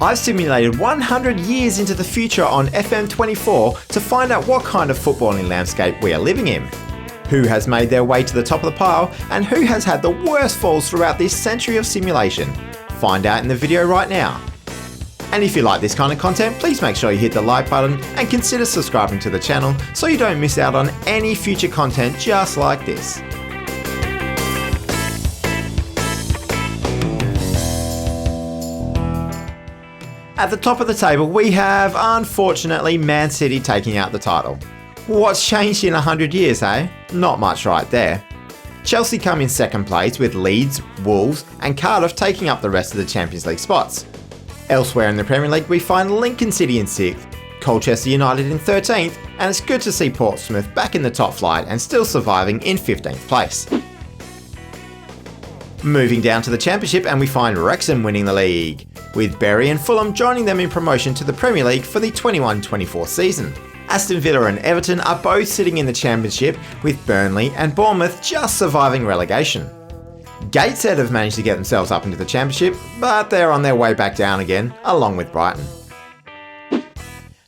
I've simulated 100 years into the future on FM24 to find out what kind of footballing landscape we are living in, who has made their way to the top of the pile, and who has had the worst falls throughout this century of simulation. Find out in the video right now. And if you like this kind of content, please make sure you hit the like button and consider subscribing to the channel so you don't miss out on any future content just like this. At the top of the table, we have, unfortunately, Man City taking out the title. What's changed in 100 years, eh? Not much right there. Chelsea come in second place with Leeds, Wolves and Cardiff taking up the rest of the Champions League spots. Elsewhere in the Premier League, we find Lincoln City in 6th, Colchester United in 13th, and it's good to see Portsmouth back in the top flight and still surviving in 15th place. Moving down to the Championship, and we find Wrexham winning the league, with Bury and Fulham joining them in promotion to the Premier League for the 21-24 season. Aston Villa and Everton are both sitting in the Championship, with Burnley and Bournemouth just surviving relegation. Gateshead have managed to get themselves up into the Championship, but they're on their way back down again, along with Brighton.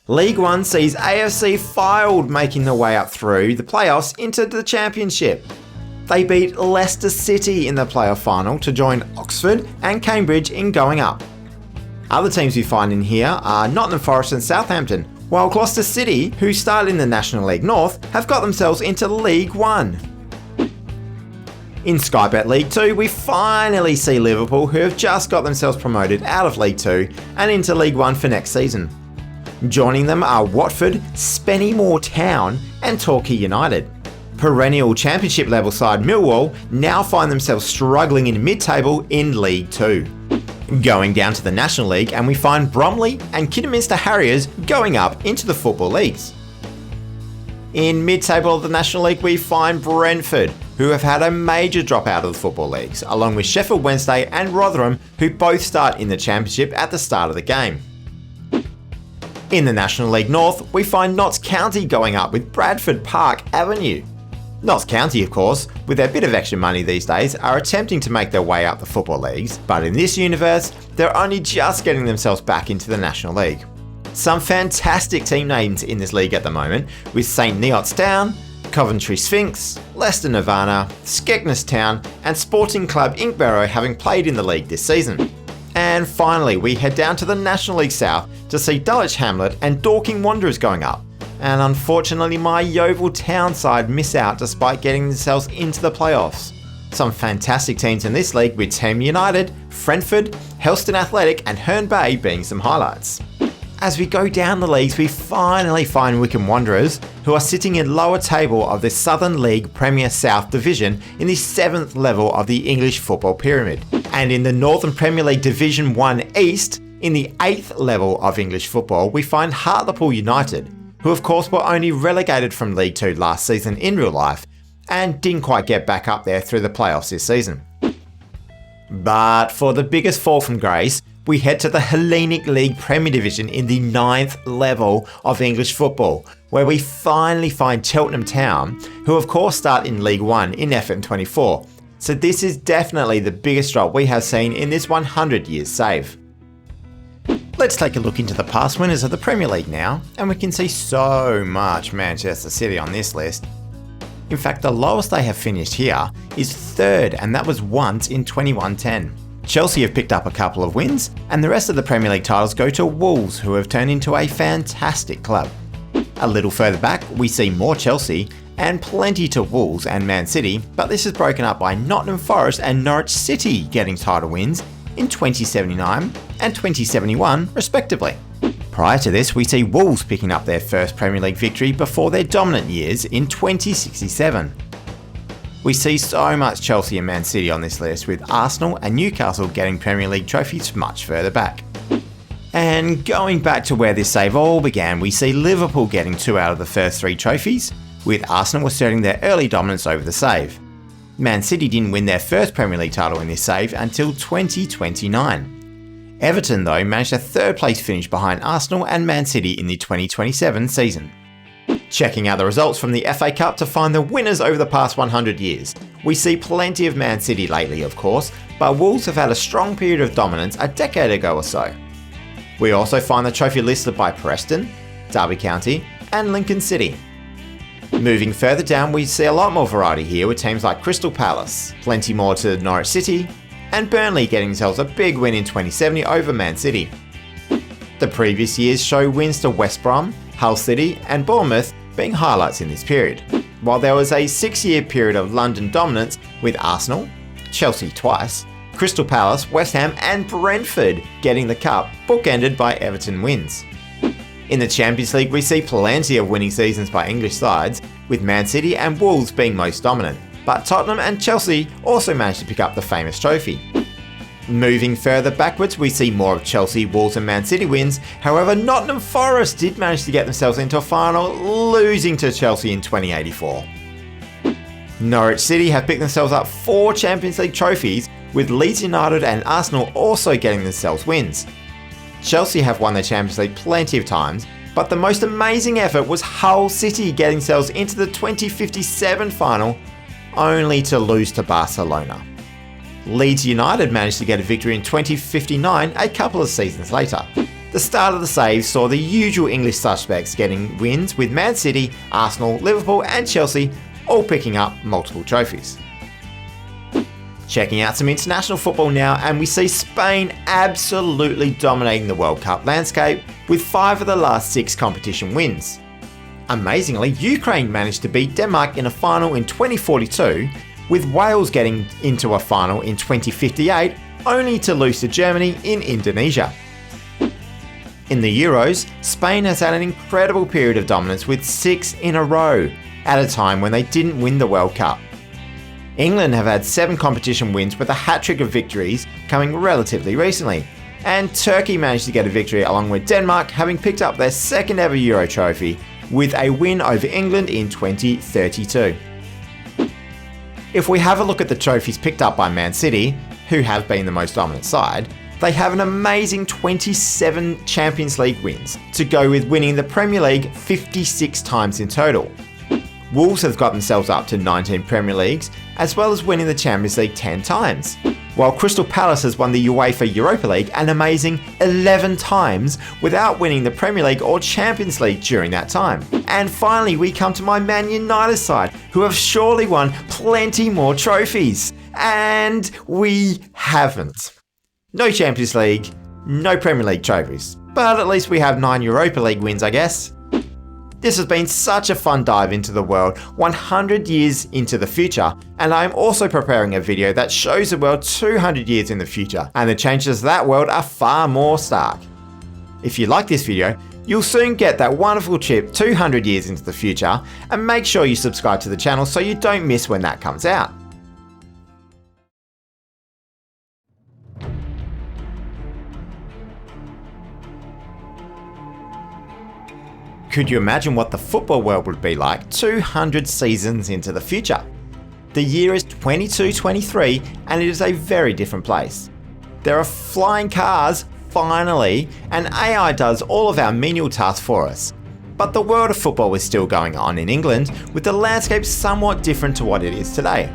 Ligue 1 sees AFC Fylde making their way up through the playoffs into the Championship. They beat Leicester City in the playoff final to join Oxford and Cambridge in going up. Other teams we find in here are Nottingham Forest and Southampton, while Gloucester City, who started in the National League North, have got themselves into League 1. In Sky Bet League 2, we finally see Liverpool, who have just got themselves promoted out of League 2 and into League 1 for next season. Joining them are Watford, Spennymoor Town and Torquay United. Perennial Championship level side Millwall now find themselves struggling in mid-table in League 2. Going down to the National League, and we find Bromley and Kidderminster Harriers going up into the Football Leagues. In mid-table of the National League, we find Brentford, who have had a major drop out of the Football Leagues, along with Sheffield Wednesday and Rotherham, who both start in the Championship at the start of the game. In the National League North, we find Notts County going up with Bradford Park Avenue. Notts County, of course, with their bit of extra money these days, are attempting to make their way up the Football Leagues, but in this universe, they're only just getting themselves back into the National League. Some fantastic team names in this league at the moment, with St Neots Town, Coventry Sphinx, Leicester Nirvana, Skegness Town and Sporting Club Inkbarrow having played in the league this season. And finally, we head down to the National League South to see Dulwich Hamlet and Dorking Wanderers going up. And unfortunately, my Yeovil Town side miss out despite getting themselves into the playoffs. Some fantastic teams in this league with Team United, Brentford, Helston Athletic and Herne Bay being some highlights. As we go down the leagues, we finally find Wycombe Wanderers, who are sitting in lower table of the Southern League Premier South Division in the 7th level of the English football pyramid. And in the Northern Premier League Division 1 East, in the 8th level of English football, we find Hartlepool United, who of course were only relegated from League 2 last season in real life, and didn't quite get back up there through the playoffs this season. But for the biggest fall from grace, we head to the Hellenic League Premier Division in the 9th level of English football, where we finally find Cheltenham Town, who of course start in League 1 in FM24. So this is definitely the biggest drop we have seen in this 100 years save. Let's take a look into the past winners of the Premier League now, and we can see so much Manchester City on this list. In fact, the lowest they have finished here is 3rd, and that was once in 2110. Chelsea have picked up a couple of wins, and the rest of the Premier League titles go to Wolves, who have turned into a fantastic club. A little further back, we see more Chelsea, and plenty to Wolves and Man City, but this is broken up by Nottingham Forest and Norwich City getting title wins in 2079 and 2071 respectively. Prior to this, we see Wolves picking up their first Premier League victory before their dominant years in 2067. We see so much Chelsea and Man City on this list, with Arsenal and Newcastle getting Premier League trophies much further back. And going back to where this save all began, we see Liverpool getting 2 out of the first 3 trophies, with Arsenal asserting their early dominance over the save. Man City didn't win their first Premier League title in this save until 2029. Everton, though, managed a 3rd place finish behind Arsenal and Man City in the 2027 season. Checking out the results from the FA Cup to find the winners over the past 100 years. We see plenty of Man City lately, of course, but Wolves have had a strong period of dominance a decade ago or so. We also find the trophy listed by Preston, Derby County and Lincoln City. Moving further down, we see a lot more variety here with teams like Crystal Palace, plenty more to Norwich City, and Burnley getting themselves a big win in 2070 over Man City. The previous years show wins to West Brom, Hull City and Bournemouth being highlights in this period, while there was a 6-year period of London dominance with Arsenal, Chelsea twice, Crystal Palace, West Ham and Brentford getting the cup, bookended by Everton wins. In the Champions League, we see plenty of winning seasons by English sides, with Man City and Wolves being most dominant, but Tottenham and Chelsea also managed to pick up the famous trophy. Moving further backwards, we see more of Chelsea, Wolves and Man City wins. However, Nottingham Forest did manage to get themselves into a final, losing to Chelsea in 2084. Norwich City have picked themselves up 4 Champions League trophies, with Leeds United and Arsenal also getting themselves wins. Chelsea have won the Champions League plenty of times, but the most amazing effort was Hull City getting themselves into the 2057 final, only to lose to Barcelona. Leeds United managed to get a victory in 2059 a couple of seasons later. The start of the saves saw the usual English suspects getting wins, with Man City, Arsenal, Liverpool and Chelsea all picking up multiple trophies. Checking out some international football now, and we see Spain absolutely dominating the World Cup landscape with 5 of the last 6 competition wins. Amazingly, Ukraine managed to beat Denmark in a final in 2042, with Wales getting into a final in 2058, only to lose to Germany in Indonesia. In the Euros, Spain has had an incredible period of dominance with 6 in a row, at a time when they didn't win the World Cup. England have had 7 competition wins with a hat-trick of victories coming relatively recently, and Turkey managed to get a victory along with Denmark, having picked up their 2nd ever Euro trophy with a win over England in 2032. If we have a look at the trophies picked up by Man City, who have been the most dominant side, they have an amazing 27 Champions League wins, to go with winning the Premier League 56 times in total. Wolves have got themselves up to 19 Premier Leagues, as well as winning the Champions League 10 times, while Crystal Palace has won the UEFA Europa League an amazing 11 times without winning the Premier League or Champions League during that time. And finally, we come to my Man United side, who have surely won plenty more trophies. And we haven't. No Champions League, no Premier League trophies, but at least we have 9 Europa League wins, I guess. This has been such a fun dive into the world 100 years into the future, and I'm also preparing a video that shows the world 200 years in the future, and the changes to that world are far more stark. If you like this video, you'll soon get that wonderful trip 200 years into the future, and make sure you subscribe to the channel so you don't miss when that comes out. Could you imagine what the football world would be like 200 seasons into the future? The year is 2223 and it is a very different place. There are flying cars, finally, and AI does all of our menial tasks for us. But the world of football is still going on in England, with the landscape somewhat different to what it is today.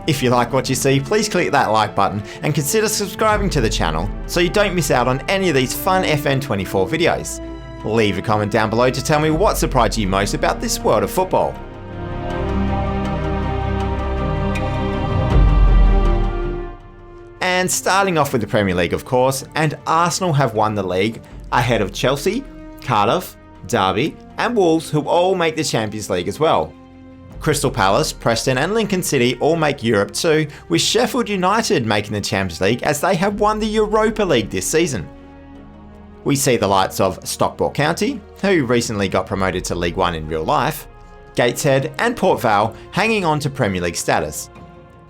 If you like what you see, please click that like button and consider subscribing to the channel so you don't miss out on any of these fun FN24 videos. Leave a comment down below to tell me what surprised you most about this world of football. And starting off with the Premier League, of course, and Arsenal have won the league ahead of Chelsea, Cardiff, Derby and Wolves, who all make the Champions League as well. Crystal Palace, Preston and Lincoln City all make Europe too, with Sheffield United making the Champions League as they have won the Europa League this season. We see the likes of Stockport County, who recently got promoted to League One in real life, Gateshead and Port Vale hanging on to Premier League status.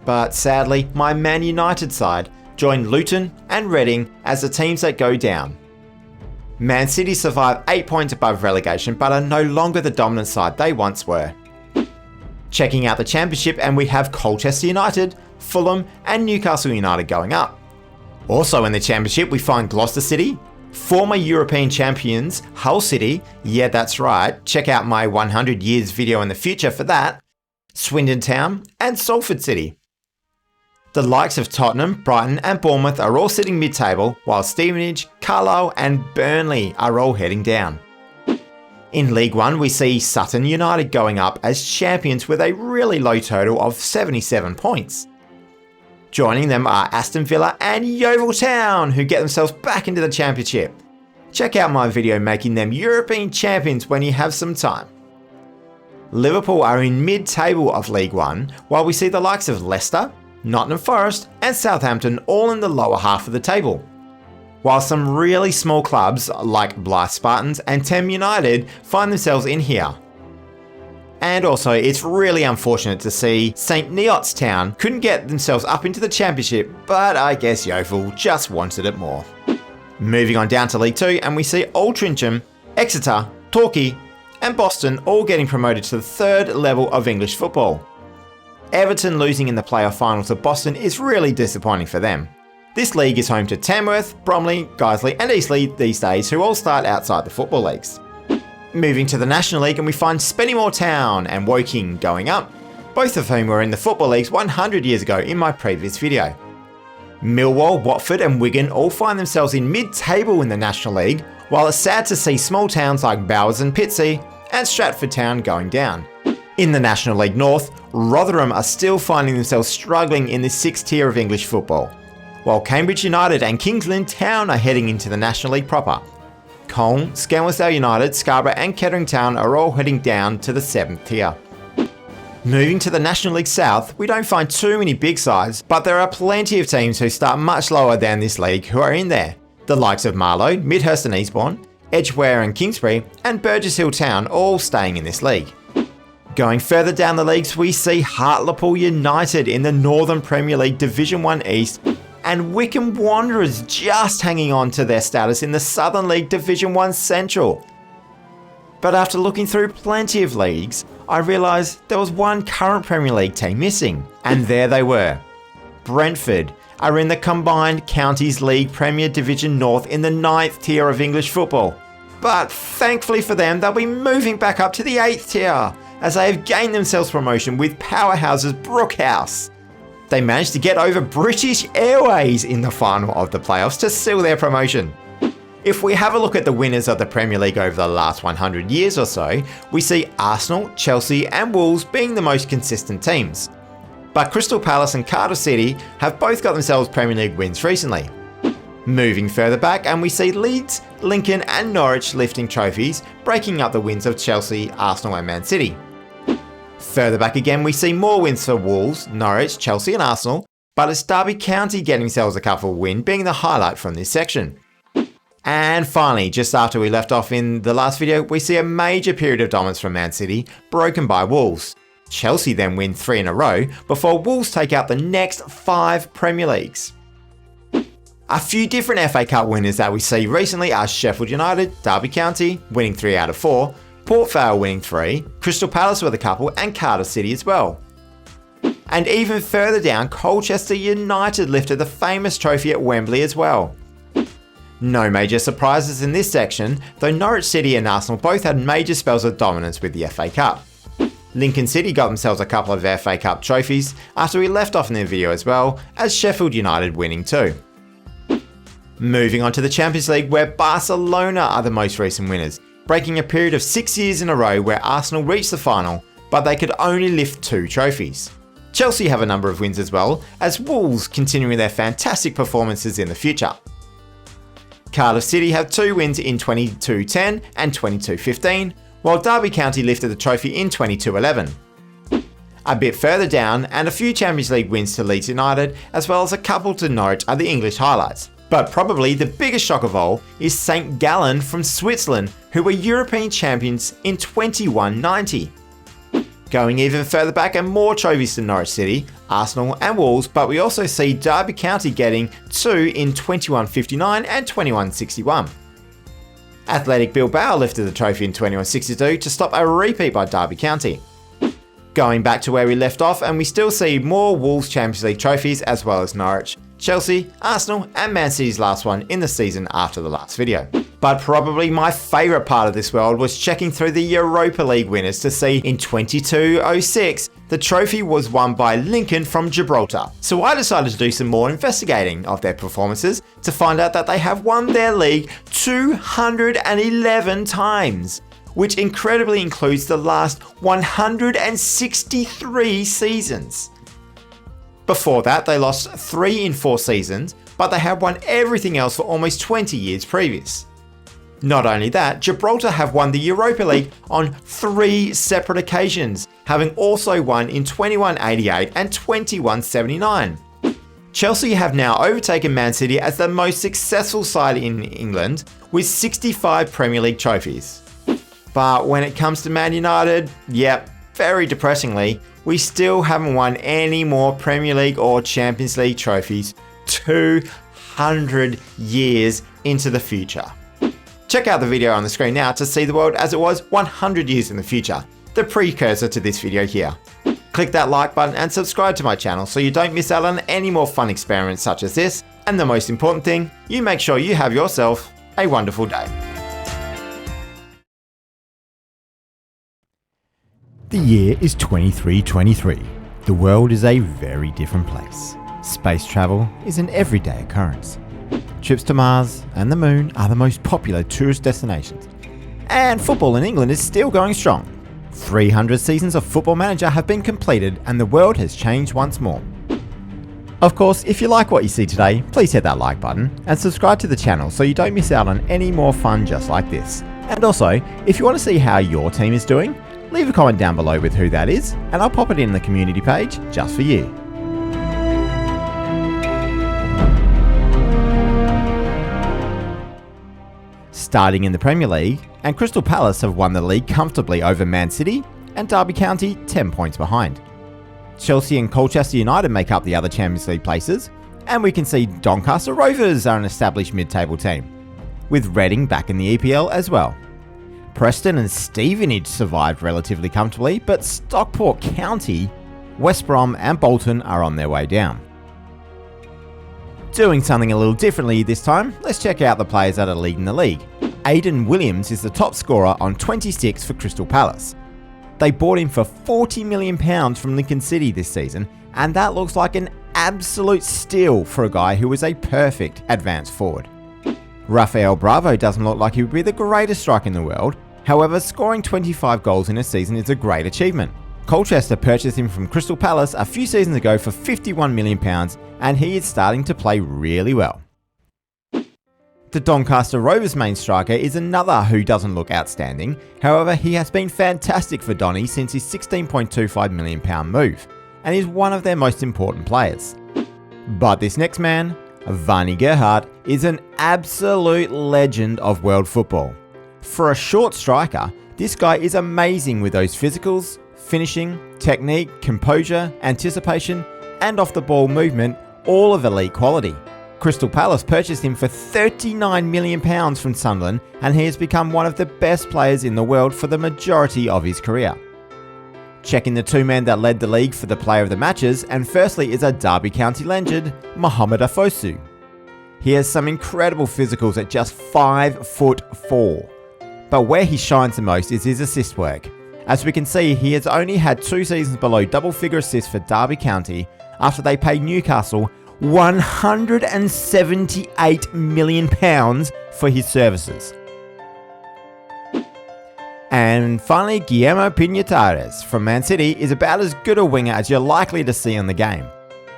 But sadly, my Man United side joined Luton and Reading as the teams that go down. Man City survive 8 points above relegation but are no longer the dominant side they once were. Checking out the Championship, and we have Colchester United, Fulham and Newcastle United going up. Also in the Championship we find Gloucester City, former European champions Hull City, yeah that's right, check out my 100 years video in the future for that, Swindon Town and Salford City. The likes of Tottenham, Brighton and Bournemouth are all sitting mid-table, while Stevenage, Carlisle and Burnley are all heading down. In League One, we see Sutton United going up as champions with a really low total of 77 points. Joining them are Aston Villa and Yeovil Town, who get themselves back into the Championship. Check out my video making them European champions when you have some time. Liverpool are in mid-table of League One, while we see the likes of Leicester, Nottingham Forest and Southampton all in the lower half of the table. While some really small clubs like Blyth Spartans and Tem United find themselves in here. And also, it's really unfortunate to see St Neots Town couldn't get themselves up into the Championship, but I guess Yeovil just wanted it more. Moving on down to League 2, and we see Altrincham, Exeter, Torquay and Boston all getting promoted to the third level of English football. Everton losing in the playoff final to Boston is really disappointing for them. This league is home to Tamworth, Bromley, Guiseley and Eastleigh these days, who all start outside the football leagues. Moving to the National League, and we find Spennymoor Town and Woking going up, both of whom were in the football leagues 100 years ago in my previous video. Millwall, Watford and Wigan all find themselves in mid-table in the National League, while it's sad to see small towns like Bowers and Pitsea and Stratford Town going down. In the National League North, Rotherham are still finding themselves struggling in the 6th tier of English football, while Cambridge United and Kings Lynn Town are heading into the National League proper. Colne, Skelmersdale United, Scarborough and Kettering Town are all heading down to the 7th tier. Moving to the National League South, we don't find too many big sides, but there are plenty of teams who start much lower than this league who are in there. The likes of Marlow, Midhurst and Eastbourne, Edgware and Kingsbury and Burgess Hill Town all staying in this league. Going further down the leagues, we see Hartlepool United in the Northern Premier League Division 1 East and Wycombe Wanderers just hanging on to their status in the Southern League Division 1 Central. But after looking through plenty of leagues, I realised there was one current Premier League team missing, and there they were. Brentford are in the Combined Counties League Premier Division North in the 9th tier of English football. But thankfully for them, they'll be moving back up to the 8th tier, as they have gained themselves promotion with powerhouses Brookhouse. They managed to get over British Airways in the final of the playoffs to seal their promotion. If we have a look at the winners of the Premier League over the last 100 years or so, we see Arsenal, Chelsea and Wolves being the most consistent teams. But Crystal Palace and Cardiff City have both got themselves Premier League wins recently. Moving further back, and we see Leeds, Lincoln and Norwich lifting trophies, breaking up the wins of Chelsea, Arsenal and Man City. Further back again, we see more wins for Wolves, Norwich, Chelsea and Arsenal, but it's Derby County getting themselves a couple win being the highlight from this section. And finally, just after we left off in the last video, we see a major period of dominance from Man City, broken by Wolves. Chelsea then win 3 in a row before Wolves take out the next 5 Premier Leagues. A few different FA Cup winners that we see recently are Sheffield United, Derby County, winning 3 out of 4, Port Vale winning 3, Crystal Palace with a couple and Cardiff City as well. And even further down, Colchester United lifted the famous trophy at Wembley as well. No major surprises in this section, though Norwich City and Arsenal both had major spells of dominance with the FA Cup. Lincoln City got themselves a couple of FA Cup trophies after we left off in the video as well, as Sheffield United winning too. Moving on to the Champions League, where Barcelona are the most recent winners, breaking a period of 6 years in a row where Arsenal reached the final, but they could only lift 2 trophies. Chelsea have a number of wins as well, as Wolves continuing their fantastic performances in the future. Cardiff City have 2 wins in 22-10 and 22-15, while Derby County lifted the trophy in 22-11. A bit further down, and a few Champions League wins to Leeds United, as well as a couple to Norwich are the English highlights. But probably the biggest shock of all is St Gallen from Switzerland, who were European champions in 2190. Going even further back, and more trophies to Norwich City, Arsenal and Wolves, but we also see Derby County getting 2 in 2159 and 2161. Athletic Bilbao lifted the trophy in 2162 to stop a repeat by Derby County. Going back to where we left off, and we still see more Wolves Champions League trophies as well as Norwich, Chelsea, Arsenal and Man City's last one in the season after the last video. But probably my favourite part of this world was checking through the Europa League winners to see in 22-06 The trophy was won by Lincoln from Gibraltar, so I decided to do some more investigating of their performances to find out that they have won their league 211 times, which incredibly includes the last 163 seasons. Before that, they lost 3 in 4 seasons, but they had won everything else for almost 20 years previous. Not only that, Gibraltar have won the Europa League on 3 separate occasions, having also won in 2188 and 2179. Chelsea have now overtaken Man City as the most successful side in England with 65 Premier League trophies. But when it comes to Man United, yep, very depressingly, we still haven't won any more Premier League or Champions League trophies 200 years into the future. Check out the video on the screen now to see the world as it was 100 years in the future, the precursor to this video here. Click that like button and subscribe to my channel so you don't miss out on any more fun experiments such as this, and the most important thing, you make sure you have yourself a wonderful day. The year is 2323. The world is a very different place. Space travel is an everyday occurrence. Trips to Mars and the Moon are the most popular tourist destinations. And football in England is still going strong. 300 seasons of Football Manager have been completed and the world has changed once more. Of course, if you like what you see today, please hit that like button and subscribe to the channel so you don't miss out on any more fun just like this. And also, if you want to see how your team is doing, leave a comment down below with who that is and I'll pop it in the community page just for you. Starting in the Premier League, and Crystal Palace have won the league comfortably over Man City and Derby County 10 points behind. Chelsea and Colchester United make up the other Champions League places, and we can see Doncaster Rovers are an established mid-table team, with Reading back in the EPL as well. Preston and Stevenage survived relatively comfortably, but Stockport County, West Brom and Bolton are on their way down. Doing something a little differently this time, let's check out the players that are leading the league. Aidan Williams is the top scorer on 26 for Crystal Palace. They bought him for £40 million from Lincoln City this season, and that looks like an absolute steal for a guy who was a perfect advanced forward. Rafael Bravo doesn't look like he would be the greatest striker in the world, however scoring 25 goals in a season is a great achievement. Colchester purchased him from Crystal Palace a few seasons ago for £51 million, and he is starting to play really well. The Doncaster Rovers main striker is another who doesn't look outstanding, however he has been fantastic for Donny since his £16.25 million move, and is one of their most important players. But this next man, Varney Gerhardt, is an absolute legend of world football. For a short striker, this guy is amazing with those physicals, finishing, technique, composure, anticipation, and off the ball movement, all of elite quality. Crystal Palace purchased him for £39 million from Sunderland, and he has become one of the best players in the world for the majority of his career. Checking the two men that led the league for the player of the matches, and firstly is a Derby County legend, Mohamed Afosu. He has some incredible physicals at just 5'4", but where he shines the most is his assist work. As we can see, he has only had 2 seasons below double-figure assists for Derby County after they paid Newcastle £178 million for his services. And finally, Guillermo Piñatares from Man City is about as good a winger as you're likely to see on the game.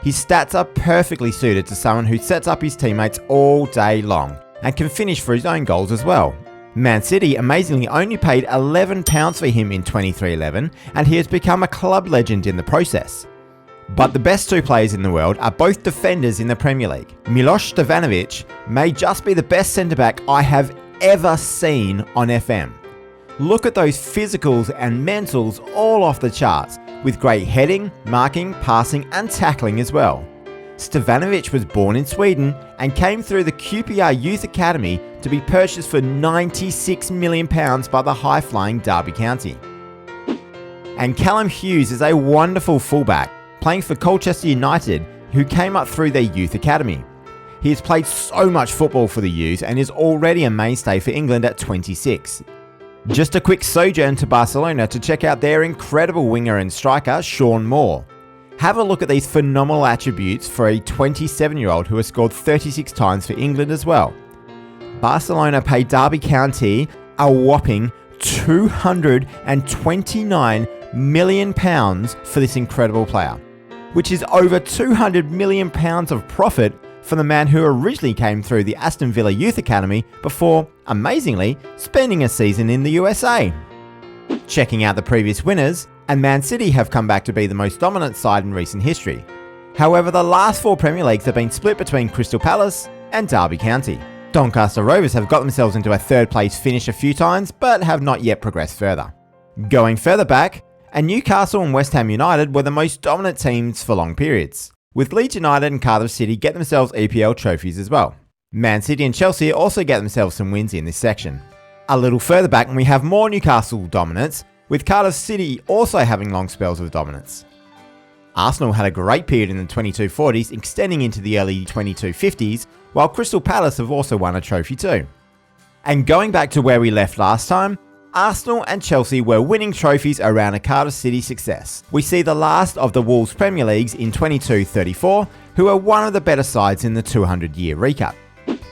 His stats are perfectly suited to someone who sets up his teammates all day long and can finish for his own goals as well. Man City amazingly only paid £11 for him in 23-11, and he has become a club legend in the process. But the best 2 players in the world are both defenders in the Premier League. Milos Stevanovic may just be the best centre-back I have ever seen on FM. Look at those physicals and mentals all off the charts, with great heading, marking, passing and tackling as well. Stevanovic was born in Sweden and came through the QPR Youth Academy to be purchased for £96 million by the high-flying Derby County. And Callum Hughes is a wonderful fullback, playing for Colchester United, who came up through their youth academy. He has played so much football for the youth and is already a mainstay for England at 26. Just a quick sojourn to Barcelona to check out their incredible winger and striker, Sean Moore. Have a look at these phenomenal attributes for a 27-year-old who has scored 36 times for England as well. Barcelona paid Derby County a whopping £229 million for this incredible player, which is over £200 million of profit for the man who originally came through the Aston Villa Youth Academy before, amazingly, spending a season in the USA. Checking out the previous winners, and Man City have come back to be the most dominant side in recent history. However, the last 4 Premier Leagues have been split between Crystal Palace and Derby County. Doncaster Rovers have got themselves into a 3rd place finish a few times, but have not yet progressed further. Going further back, and Newcastle and West Ham United were the most dominant teams for long periods, with Leeds United and Cardiff City get themselves EPL trophies as well. Man City and Chelsea also get themselves some wins in this section. A little further back and we have more Newcastle dominance, with Cardiff City also having long spells of dominance. Arsenal had a great period in the 2240s extending into the early 2250s, while Crystal Palace have also won a trophy too. And going back to where we left last time, Arsenal and Chelsea were winning trophies around a Cardiff City success. We see the last of the Wolves Premier Leagues in 22-34, who are one of the better sides in the 200-year recap.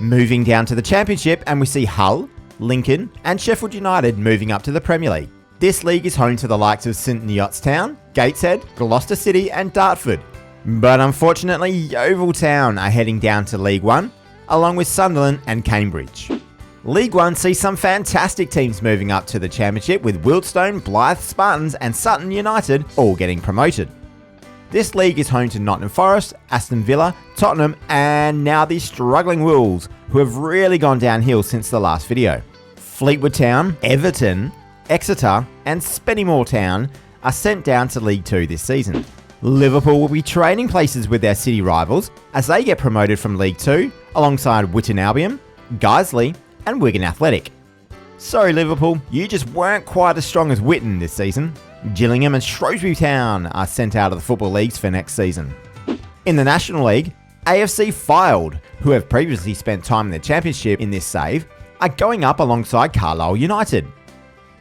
Moving down to the Championship, and we see Hull, Lincoln and Sheffield United moving up to the Premier League. This league is home to the likes of St Neots Town, Gateshead, Gloucester City and Dartford. But unfortunately, Yeovil Town are heading down to League One, along with Sunderland and Cambridge. League One sees some fantastic teams moving up to the Championship, with Wealdstone, Blyth Spartans and Sutton United all getting promoted. This league is home to Nottingham Forest, Aston Villa, Tottenham and now the struggling Wolves, who have really gone downhill since the last video. Fleetwood Town, Everton, Exeter and Spennymoor Town are sent down to League 2 this season. Liverpool will be trading places with their city rivals as they get promoted from League 2 alongside Witton Albion, Guiseley and Wigan Athletic. Sorry Liverpool, you just weren't quite as strong as Witton this season. Gillingham and Shrewsbury Town are sent out of the football leagues for next season. In the National League, AFC Fylde, who have previously spent time in the Championship in this save, are going up alongside Carlisle United.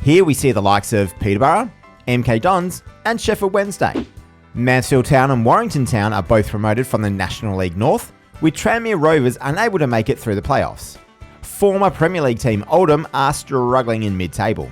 Here we see the likes of Peterborough, MK Dons and Sheffield Wednesday. Mansfield Town and Warrington Town are both promoted from the National League North, with Tranmere Rovers unable to make it through the playoffs. Former Premier League team Oldham are struggling in mid-table.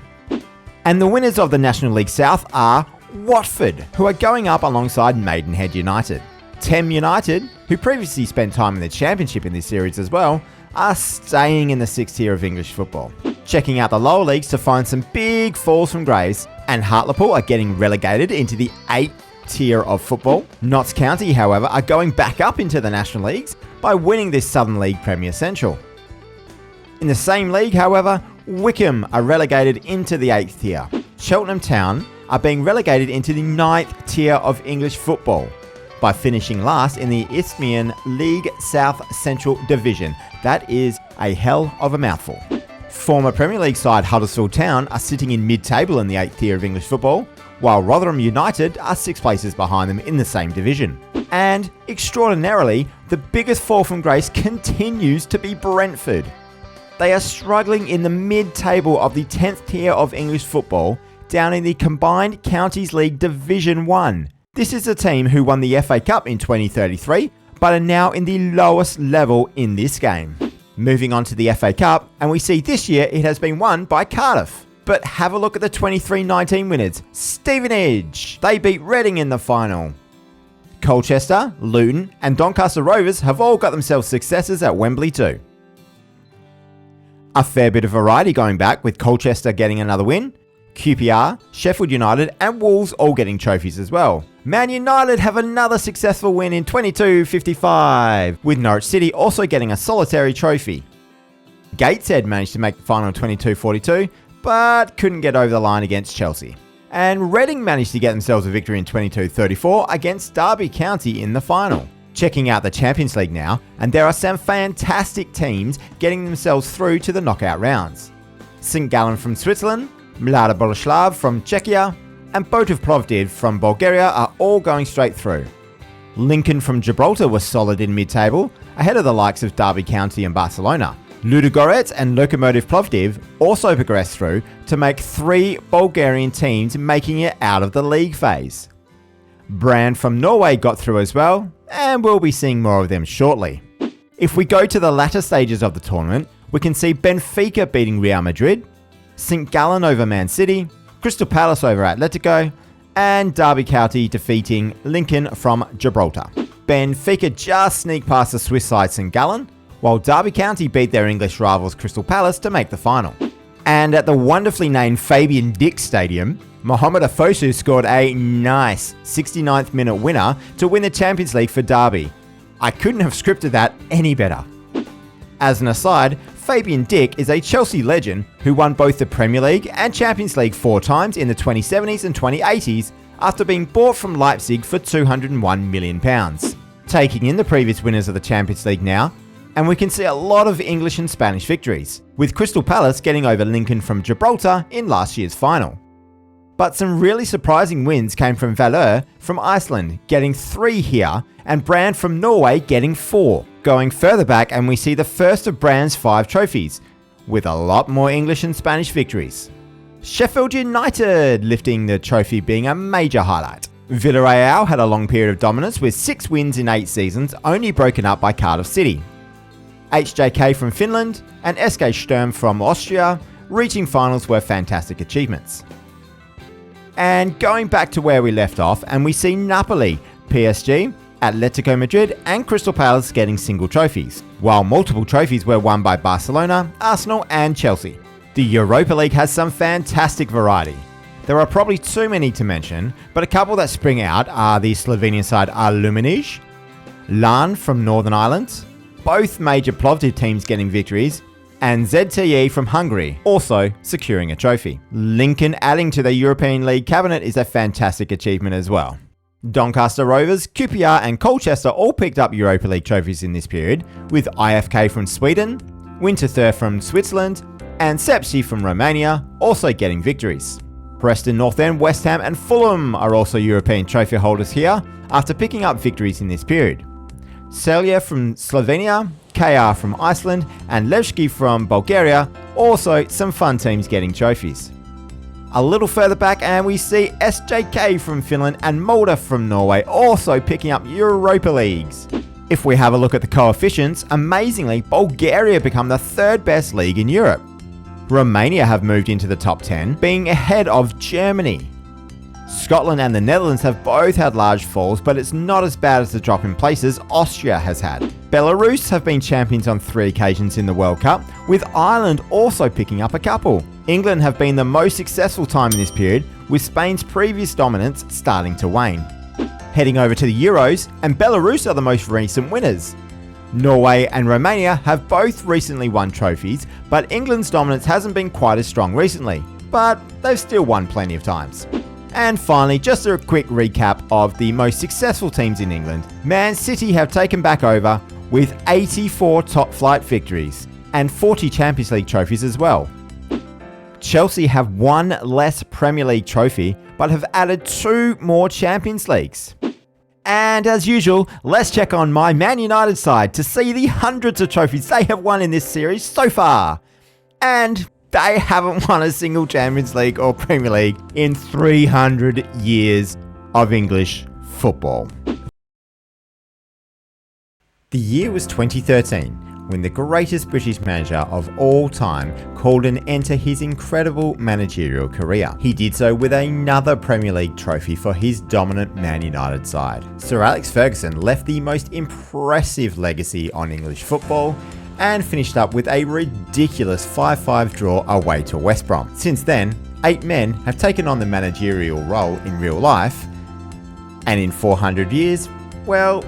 And the winners of the National League South are Watford, who are going up alongside Maidenhead United. Thames United, who previously spent time in the Championship in this series as well, are staying in the 6th tier of English football. Checking out the lower leagues to find some big falls from graves, and Hartlepool are getting relegated into the 8th tier of football. Notts County, however, are going back up into the National Leagues by winning this Southern League Premier Central. In the same league, however, Wickham are relegated into the 8th tier. Cheltenham Town are being relegated into the 9th tier of English football by finishing last in the Isthmian League South Central Division. That is a hell of a mouthful. Former Premier League side Huddersfield Town are sitting in mid-table in the 8th tier of English football, while Rotherham United are 6 places behind them in the same division. And, extraordinarily, the biggest fall from grace continues to be Brentford. They are struggling in the mid-table of the 10th tier of English football, down in the Combined Counties League Division 1. This is a team who won the FA Cup in 2033, but are now in the lowest level in this game. Moving on to the FA Cup, and we see this year it has been won by Cardiff. But have a look at the 23-19 winners, Stevenage. They beat Reading in the final. Colchester, Luton and Doncaster Rovers have all got themselves successes at Wembley too. A fair bit of variety going back, with Colchester getting another win, QPR, Sheffield United and Wolves all getting trophies as well. Man United have another successful win in 22-55, with Norwich City also getting a solitary trophy. Gateshead managed to make the final 22-42, but couldn't get over the line against Chelsea. And Reading managed to get themselves a victory in 22-34 against Derby County in the final. Checking out the Champions League now, and there are some fantastic teams getting themselves through to the knockout rounds. St Gallen from Switzerland, Mlada Boleslav from Czechia, and Botov Plovdiv from Bulgaria are all going straight through. Lincoln from Gibraltar was solid in mid-table, ahead of the likes of Derby County and Barcelona, Ludogorets and Lokomotiv Plovdiv also progressed through to make 3 Bulgarian teams making it out of the league phase. Brand from Norway got through as well, and we'll be seeing more of them shortly. If we go to the latter stages of the tournament, we can see Benfica beating Real Madrid, St. Gallen over Man City, Crystal Palace over Atletico, and Derby County defeating Lincoln from Gibraltar. Benfica just sneaked past the Swiss side St. Gallen, while Derby County beat their English rivals Crystal Palace to make the final. And at the wonderfully named Fabian Dick Stadium, Mohamed Afosu scored a nice 69th minute winner to win the Champions League for Derby. I couldn't have scripted that any better. As an aside, Fabian Dick is a Chelsea legend who won both the Premier League and Champions League 4 times in the 2070s and 2080s after being bought from Leipzig for £201 million. Taking in the previous winners of the Champions League now, and we can see a lot of English and Spanish victories, with Crystal Palace getting over Lincoln from Gibraltar in last year's final. But some really surprising wins came from Valur from Iceland, getting 3 here, and Brand from Norway getting 4. Going further back and we see the first of Brand's 5 trophies, with a lot more English and Spanish victories. Sheffield United lifting the trophy being a major highlight. Villarreal had a long period of dominance with 6 wins in 8 seasons, only broken up by Cardiff City. HJK from Finland and SK Sturm from Austria reaching finals were fantastic achievements. And going back to where we left off, and we see Napoli, PSG, Atletico Madrid and Crystal Palace getting single trophies, while multiple trophies were won by Barcelona, Arsenal and Chelsea. The Europa League has some fantastic variety. There are probably too many to mention, but a couple that spring out are the Slovenian side Aluminij, Lan from Northern Ireland, both major Plovdiv teams getting victories, and ZTE from Hungary also securing a trophy. Lincoln adding to the European League cabinet is a fantastic achievement as well. Doncaster Rovers, QPR and Colchester all picked up Europa League trophies in this period, with IFK from Sweden, Winterthur from Switzerland, and Sepsi from Romania also getting victories. Preston North End, West Ham and Fulham are also European trophy holders here after picking up victories in this period. Celje from Slovenia, KR from Iceland and Levski from Bulgaria, also some fun teams getting trophies. A little further back and we see SJK from Finland and Molde from Norway also picking up Europa Leagues. If we have a look at the coefficients, amazingly Bulgaria become the 3rd best league in Europe. Romania have moved into the top 10, being ahead of Germany. Scotland and the Netherlands have both had large falls, but it's not as bad as the drop in places Austria has had. Belarus have been champions on 3 occasions in the World Cup, with Ireland also picking up a couple. England have been the most successful time in this period, with Spain's previous dominance starting to wane. Heading over to the Euros, and Belarus are the most recent winners. Norway and Romania have both recently won trophies, but England's dominance hasn't been quite as strong recently, but they've still won plenty of times. And finally, just a quick recap of the most successful teams in England. Man City have taken back over with 84 top flight victories and 40 Champions League trophies as well. Chelsea have 1 less Premier League trophy, but have added 2 more Champions Leagues. And as usual, let's check on my Man United side to see the hundreds of trophies they have won in this series so far. And they haven't won a single Champions League or Premier League in 300 years of English football. The year was 2013, when the greatest British manager of all time called an end to his incredible managerial career. He did so with another Premier League trophy for his dominant Man United side. Sir Alex Ferguson left the most impressive legacy on English football and finished up with a ridiculous 5-5 draw away to West Brom. Since then, 8 men have taken on the managerial role in real life, and in 400 years, well,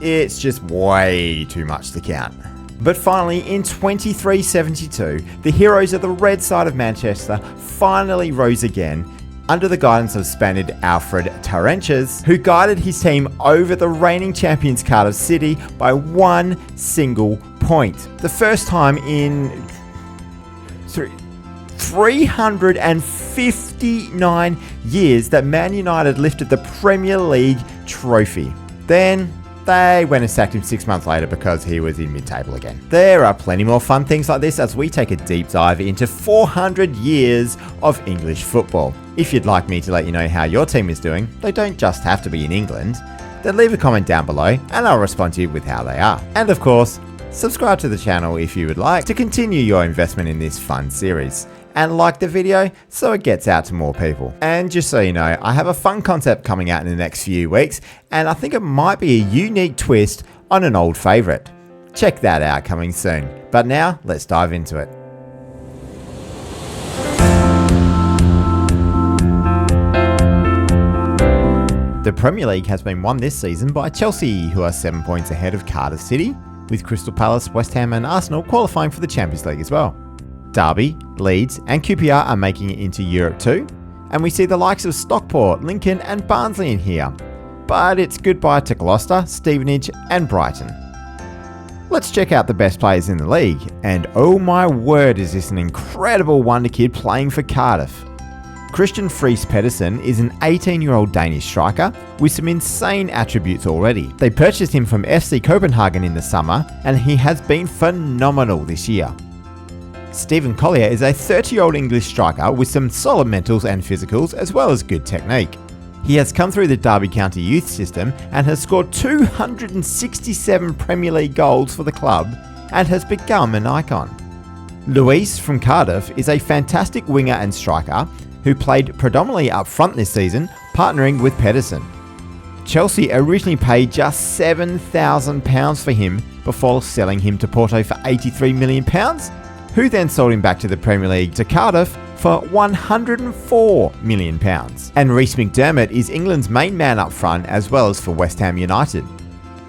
it's just way too much to count. But finally, in 2372, the heroes of the red side of Manchester finally rose again under the guidance of Spaniard Alfred Tarrantures, who guided his team over the reigning champions Cardiff City by 1 single point. The first time in 359 years that Man United lifted the Premier League trophy. Then They went and sacked him 6 months later because he was in mid-table again. There are plenty more fun things like this as we take a deep dive into 400 years of English football. If you'd like me to let you know how your team is doing, they don't just have to be in England, then leave a comment down below and I'll respond to you with how they are. And of course, subscribe to the channel if you would like to continue your investment in this fun series. And like the video so it gets out to more people. And just so you know, I have a fun concept coming out in the next few weeks, and I think it might be a unique twist on an old favourite. Check that out coming soon. But now, let's dive into it. The Premier League has been won this season by Chelsea, who are 7 points ahead of Cardiff City, with Crystal Palace, West Ham and Arsenal qualifying for the Champions League as well. Derby, Leeds and QPR are making it into Europe too, and we see the likes of Stockport, Lincoln and Barnsley in here. But it's goodbye to Gloucester, Stevenage and Brighton. Let's check out the best players in the league, and oh my word is this an incredible Wonderkid playing for Cardiff. Christian Friis Pedersen is an 18-year-old Danish striker with some insane attributes already. They purchased him from FC Copenhagen in the summer and he has been phenomenal this year. Stephen Collier is a 30-year-old English striker with some solid mentals and physicals as well as good technique. He has come through the Derby County youth system and has scored 267 Premier League goals for the club and has become an icon. Luis from Cardiff is a fantastic winger and striker who played predominantly up front this season, partnering with Pedersen. Chelsea originally paid just £7,000 for him before selling him to Porto for £83 million, who then sold him back to the Premier League to Cardiff for £104 million. And Rhys McDermott is England's main man up front as well as for West Ham United.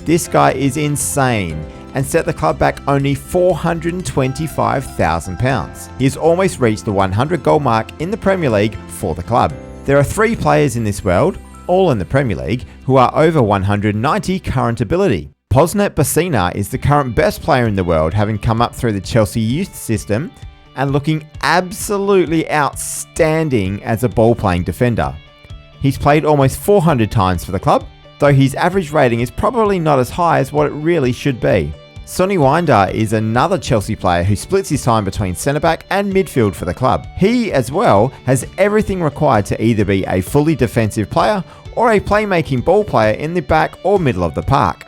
This guy is insane and set the club back only £425,000. He has almost reached the 100 goal mark in the Premier League for the club. There are 3 players in this world, all in the Premier League, who are over 190 current ability. Posnet Bacina is the current best player in the world, having come up through the Chelsea youth system and looking absolutely outstanding as a ball-playing defender. He's played almost 400 times for the club, though his average rating is probably not as high as what it really should be. Sonny Winder is another Chelsea player who splits his time between centre-back and midfield for the club. He, as well, has everything required to either be a fully defensive player or a playmaking ball player in the back or middle of the park.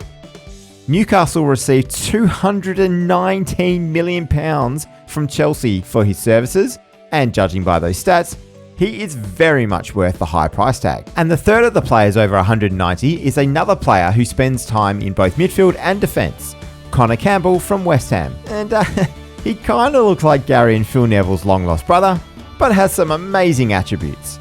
Newcastle received £219 million from Chelsea for his services, and judging by those stats, he is very much worth the high price tag. And the third of the players over 190 is another player who spends time in both midfield and defence, Connor Campbell from West Ham. And he kind of looks like Gary and Phil Neville's long-lost brother, but has some amazing attributes.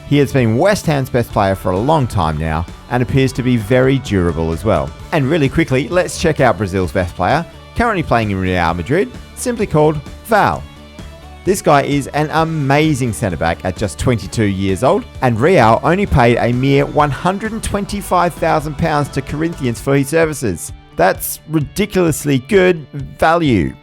He has been West Ham's best player for a long time now and appears to be very durable as well. And really quickly, let's check out Brazil's best player, currently playing in Real Madrid, simply called Val. This guy is an amazing centre-back at just 22 years old, and Real only paid a mere £125,000 to Corinthians for his services. That's ridiculously good value.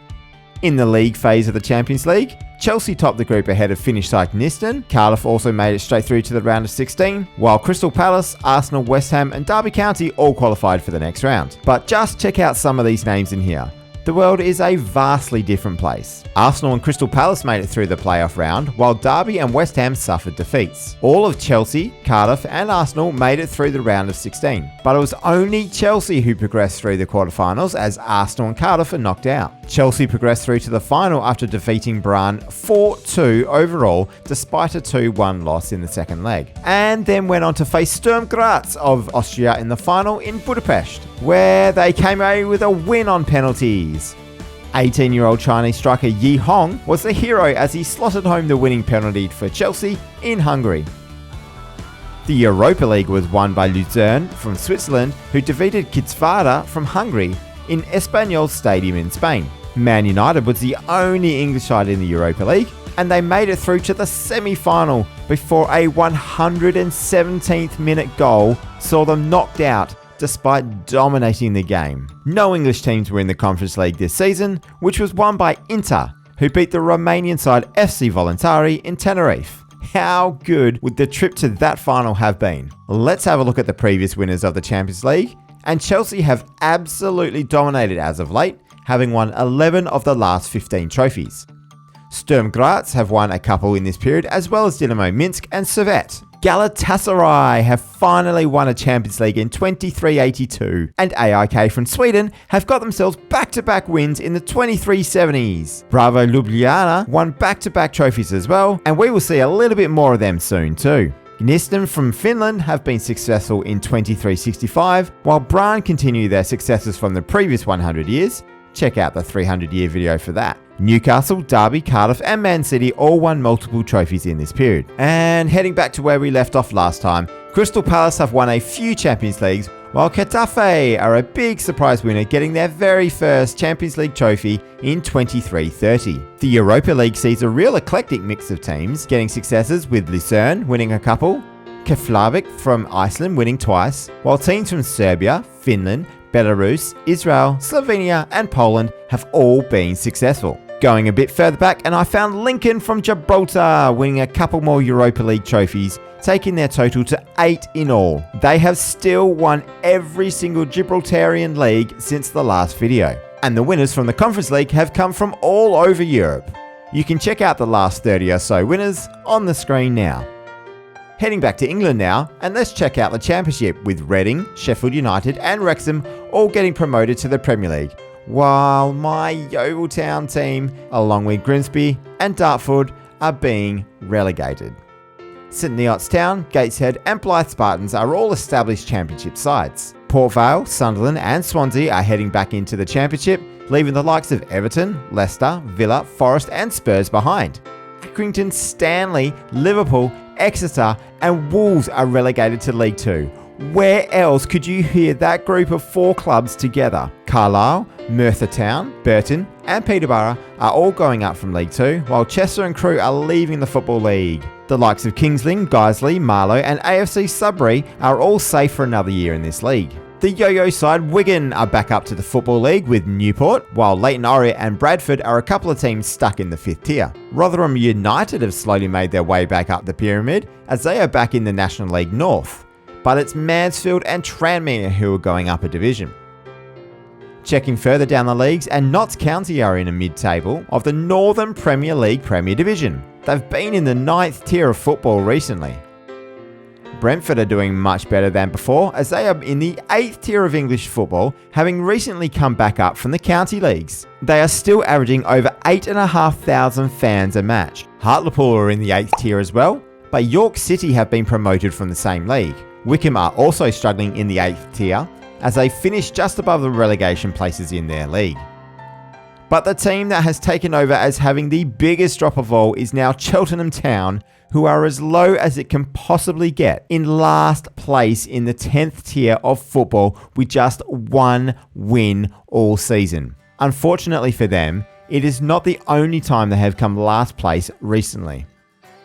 In the league phase of the Champions League, Chelsea topped the group ahead of Finnish side Niston. Cardiff also made it straight through to the round of 16, while Crystal Palace, Arsenal, West Ham and Derby County all qualified for the next round. But just check out some of these names in here. The world is a vastly different place. Arsenal and Crystal Palace made it through the playoff round, while Derby and West Ham suffered defeats. All of Chelsea, Cardiff and Arsenal made it through the round of 16. But it was only Chelsea who progressed through the quarterfinals, as Arsenal and Cardiff are knocked out. Chelsea progressed through to the final after defeating Brann 4-2 overall, despite a 2-1 loss in the second leg. And then went on to face Sturm Graz of Austria in the final in Budapest, where they came away with a win on penalties. 18-year-old Chinese striker Yi Hong was the hero as he slotted home the winning penalty for Chelsea in Hungary. The Europa League was won by Luzern from Switzerland, who defeated Kitzwada from Hungary in Espanyol Stadium in Spain. Man United was the only English side in the Europa League, and they made it through to the semi-final before a 117th minute goal saw them knocked out despite dominating the game. No English teams were in the Conference League this season, which was won by Inter, who beat the Romanian side FC Voluntari in Tenerife. How good would the trip to that final have been? Let's have a look at the previous winners of the Champions League and Chelsea have absolutely dominated as of late, having won 11 of the last 15 trophies. Sturm Graz have won a couple in this period, as well as Dynamo Minsk and Servette. Galatasaray have finally won a Champions League in 2382, and AIK from Sweden have got themselves back-to-back wins in the 2370s. Bravo Ljubljana won back-to-back trophies as well, and we will see a little bit more of them soon too. Gnistan from Finland have been successful in 2365, while Brann continue their successes from the previous 100 years. Check out the 300-year video for that. Newcastle, Derby, Cardiff and Man City all won multiple trophies in this period. And heading back to where we left off last time, Crystal Palace have won a few Champions Leagues, while Getafe are a big surprise winner, getting their very first Champions League trophy in 2330. The Europa League sees a real eclectic mix of teams getting successes, with Lucerne winning a couple, Keflavik from Iceland winning twice, while teams from Serbia, Finland, Belarus, Israel, Slovenia and Poland have all been successful. Going a bit further back, and I found Lincoln from Gibraltar winning a couple more Europa League trophies, taking their total to 8 in all. They have still won every single Gibraltarian league since the last video. And the winners from the Conference League have come from all over Europe. You can check out the last 30 or so winners on the screen now. Heading back to England now, and let's check out the Championship, with Reading, Sheffield United and Wrexham all getting promoted to the Premier League, while my Yeovil Town team, along with Grimsby and Dartford, are being relegated. St Neots Town, Gateshead and Blyth Spartans are all established Championship sides. Port Vale, Sunderland and Swansea are heading back into the Championship, leaving the likes of Everton, Leicester, Villa, Forest and Spurs behind. Accrington, Stanley, Liverpool, Exeter and Wolves are relegated to League 2. Where else could you hear that group of 4 clubs together? Carlisle, Merthyr Town, Burton and Peterborough are all going up from League 2, while Chester and Crewe are leaving the Football League. The likes of Kingsland, Guiseley, Marlow and AFC Sudbury are all safe for another year in this league. The yo-yo side Wigan are back up to the Football League with Newport, while Leyton Orient and Bradford are a couple of teams stuck in the 5th tier. Rotherham United have slowly made their way back up the pyramid, as they are back in the National League North. But it's Mansfield and Tranmere who are going up a division. Checking further down the leagues, and Notts County are in a mid-table of the Northern Premier League Premier Division. They've been in the 9th tier of football recently. Brentford are doing much better than before, as they are in the 8th tier of English football, having recently come back up from the county leagues. They are still averaging over 8,500 fans a match. Hartlepool are in the 8th tier as well, but York City have been promoted from the same league. Wycombe are also struggling in the 8th tier, as they finished just above the relegation places in their league. But the team that has taken over as having the biggest drop of all is now Cheltenham Town, who are as low as it can possibly get, in last place in the 10th tier of football with just 1 win all season. Unfortunately for them, it is not the only time they have come last place recently.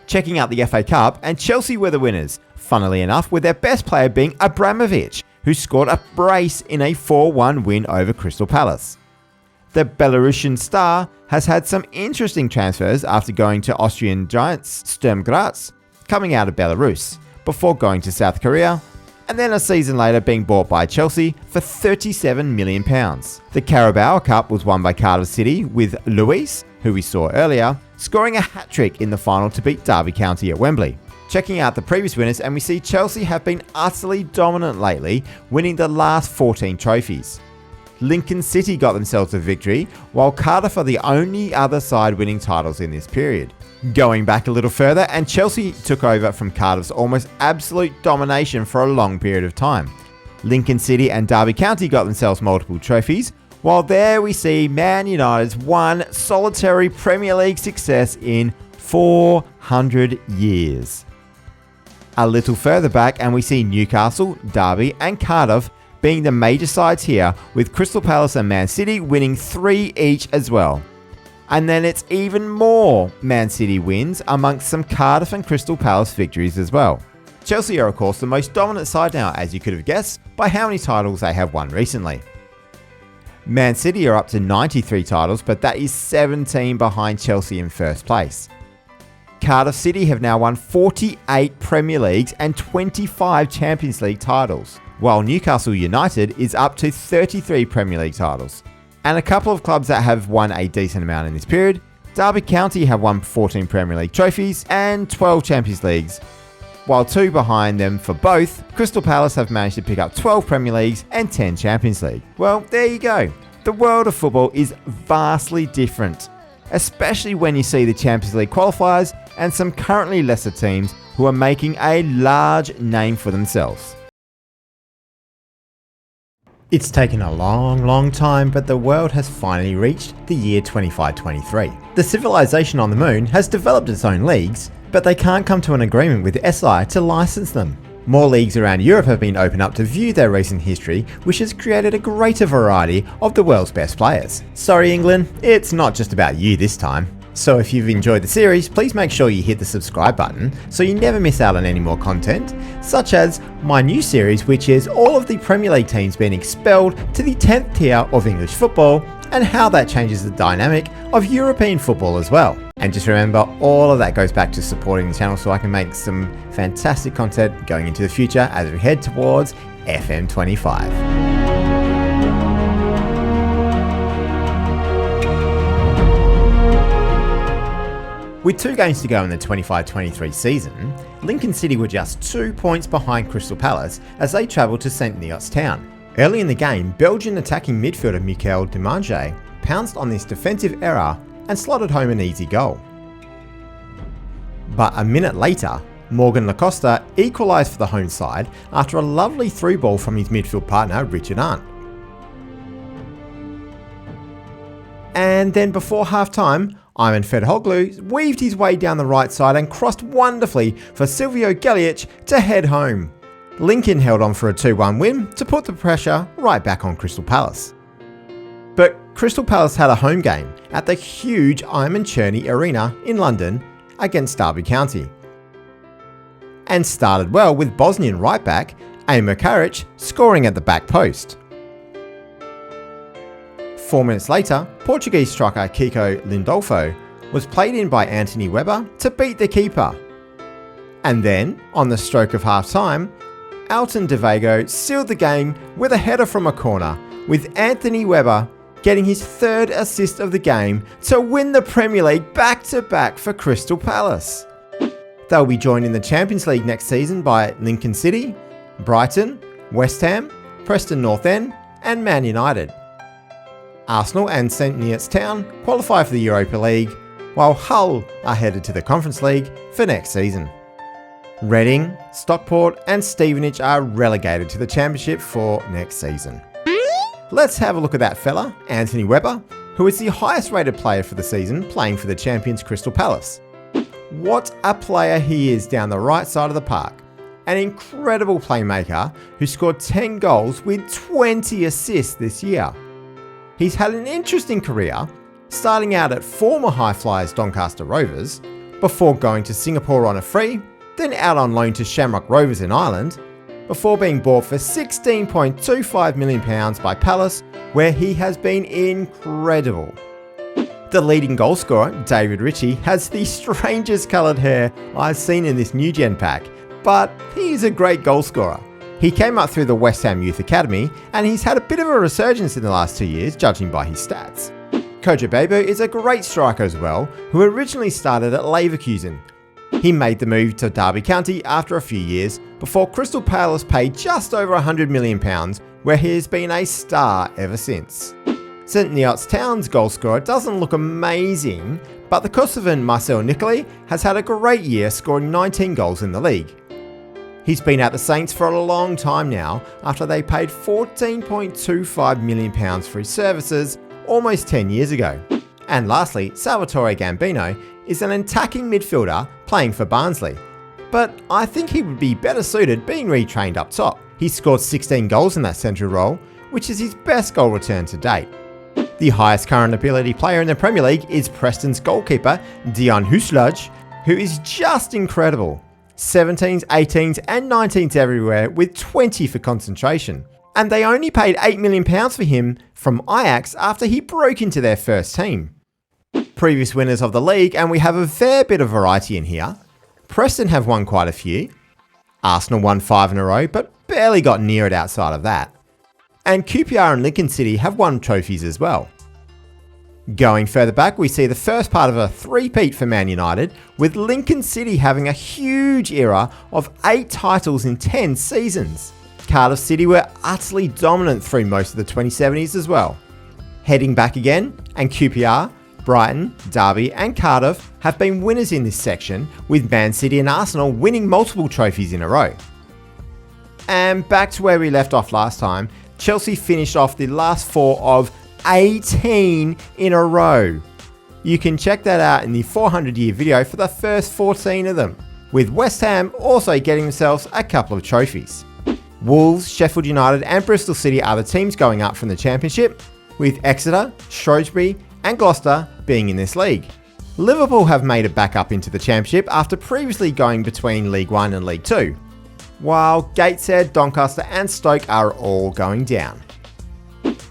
Checking out the FA Cup, and Chelsea were the winners, funnily enough, with their best player being Abramovich, who scored a brace in a 4-1 win over Crystal Palace. The Belarusian star has had some interesting transfers after going to Austrian giants Sturm Graz, coming out of Belarus, before going to South Korea, and then a season later being bought by Chelsea for £37 million. The Carabao Cup was won by Cardiff City, with Luis, who we saw earlier, scoring a hat-trick in the final to beat Derby County at Wembley. Checking out the previous winners, and we see Chelsea have been utterly dominant lately, winning the last 14 trophies. Lincoln City got themselves a victory, while Cardiff are the only other side winning titles in this period. Going back a little further, and Chelsea took over from Cardiff's almost absolute domination for a long period of time. Lincoln City and Derby County got themselves multiple trophies, while there we see Man United's one solitary Premier League success in 400 years. A little further back, and we see Newcastle, Derby and Cardiff being the major sides here, with Crystal Palace and Man City winning 3 each as well. And then it's even more Man City wins amongst some Cardiff and Crystal Palace victories as well. Chelsea are of course the most dominant side now, as you could have guessed by how many titles they have won recently. Man City are up to 93 titles, but that is 17 behind Chelsea in first place. Cardiff City have now won 48 Premier Leagues and 25 Champions League titles. while Newcastle United is up to 33 Premier League titles. And a couple of clubs that have won a decent amount in this period. Derby County have won 14 Premier League trophies and 12 Champions Leagues, while two behind them for both, Crystal Palace have managed to pick up 12 Premier Leagues and 10 Champions League. Well, there you go. The world of football is vastly different, especially when you see the Champions League qualifiers and some currently lesser teams who are making a large name for themselves. It's taken a long time, but the world has finally reached the year 2523. The civilization on the moon has developed its own leagues, but they can't come to an agreement with SI to license them. More leagues around Europe have been opened up to view their recent history, which has created a greater variety of the world's best players. Sorry England, it's not just about you this time. So if you've enjoyed the series, please make sure you hit the subscribe button so you never miss out on any more content, such as my new series, which is all of the Premier League teams being expelled to the 10th tier of English football and how that changes the dynamic of European football as well. And just remember, all of that goes back to supporting the channel so I can make some fantastic content going into the future as we head towards FM25. With 2 games to go in the 25-23 season, Lincoln City were just 2 points behind Crystal Palace as they travelled to St Neots Town. Early in the game, Belgian attacking midfielder Michael Demange pounced on this defensive error and slotted home an easy goal. But a minute later, Morgan Lacosta equalised for the home side after a lovely through ball from his midfield partner Richard Arndt. And then before half-time, Ivan Fedhoglu weaved his way down the right side and crossed wonderfully for Silvio Galic to head home. Lincoln held on for a 2-1 win to put the pressure right back on Crystal Palace. But Crystal Palace had a home game at the huge Iman Cherny Arena in London against Derby County, and started well with Bosnian right back Amir Karic scoring at the back post. 4 minutes later, Portuguese striker Kiko Lindolfo was played in by Anthony Webber to beat the keeper. And then, on the stroke of half-time, Alton De Vego sealed the game with a header from a corner, with Anthony Webber getting his 3rd assist of the game to win the Premier League back-to-back for Crystal Palace. They'll be joined in the Champions League next season by Lincoln City, Brighton, West Ham, Preston North End and Man United. Arsenal and St Neots Town qualify for the Europa League, while Hull are headed to the Conference League for next season. Reading, Stockport and Stevenage are relegated to the Championship for next season. Let's have a look at that fella, Anthony Webber, who is the highest rated player for the season playing for the champions Crystal Palace. What a player he is down the right side of the park. An incredible playmaker who scored 10 goals with 20 assists this year. He's had an interesting career, starting out at former high flyers Doncaster Rovers, before going to Singapore on a free, then out on loan to Shamrock Rovers in Ireland, before being bought for £16.25 million by Palace, where he has been incredible. The leading goalscorer, David Ritchie, has the strangest coloured hair I've seen in this new gen pack, but he is a great goalscorer. He came up through the West Ham Youth Academy, and he's had a bit of a resurgence in the last 2 years, judging by his stats. Kojo Bebo is a great striker as well, who originally started at Leverkusen. He made the move to Derby County after a few years, before Crystal Palace paid just over £100 million, where he has been a star ever since. St Neots Town's goalscorer doesn't look amazing, but the Kosovan Marcel Nicoli has had a great year, scoring 19 goals in the league. He's been at the Saints for a long time now, after they paid £14.25 million for his services almost 10 years ago. And lastly, Salvatore Gambino is an attacking midfielder playing for Barnsley, but I think he would be better suited being retrained up top. He's scored 16 goals in that central role, which is his best goal return to date. The highest current ability player in the Premier League is Preston's goalkeeper Dion Huslaj, who is just incredible. 17s, 18s and 19s everywhere, with 20 for concentration. And they only paid £8 million for him from Ajax after he broke into their first team. Previous winners of the league, and we have a fair bit of variety in here. Preston have won quite a few. Arsenal won 5 in a row, but barely got near it outside of that. And QPR and Lincoln City have won trophies as well. Going further back, we see the first part of a three-peat for Man United, with Lincoln City having a huge era of 8 titles in 10 seasons. Cardiff City were utterly dominant through most of the 2070s as well. Heading back again, and QPR, Brighton, Derby and Cardiff have been winners in this section, with Man City and Arsenal winning multiple trophies in a row. And back to where we left off last time, Chelsea finished off the last 4 of 18 in a row. You can check that out in the 400-year video for the first 14 of them, with West Ham also getting themselves a couple of trophies. Wolves, Sheffield United and Bristol City are the teams going up from the Championship, with Exeter, Shrewsbury and Gloucester being in this league. Liverpool have made it back up into the Championship after previously going between League 1 and League 2, while Gateshead, Doncaster and Stoke are all going down.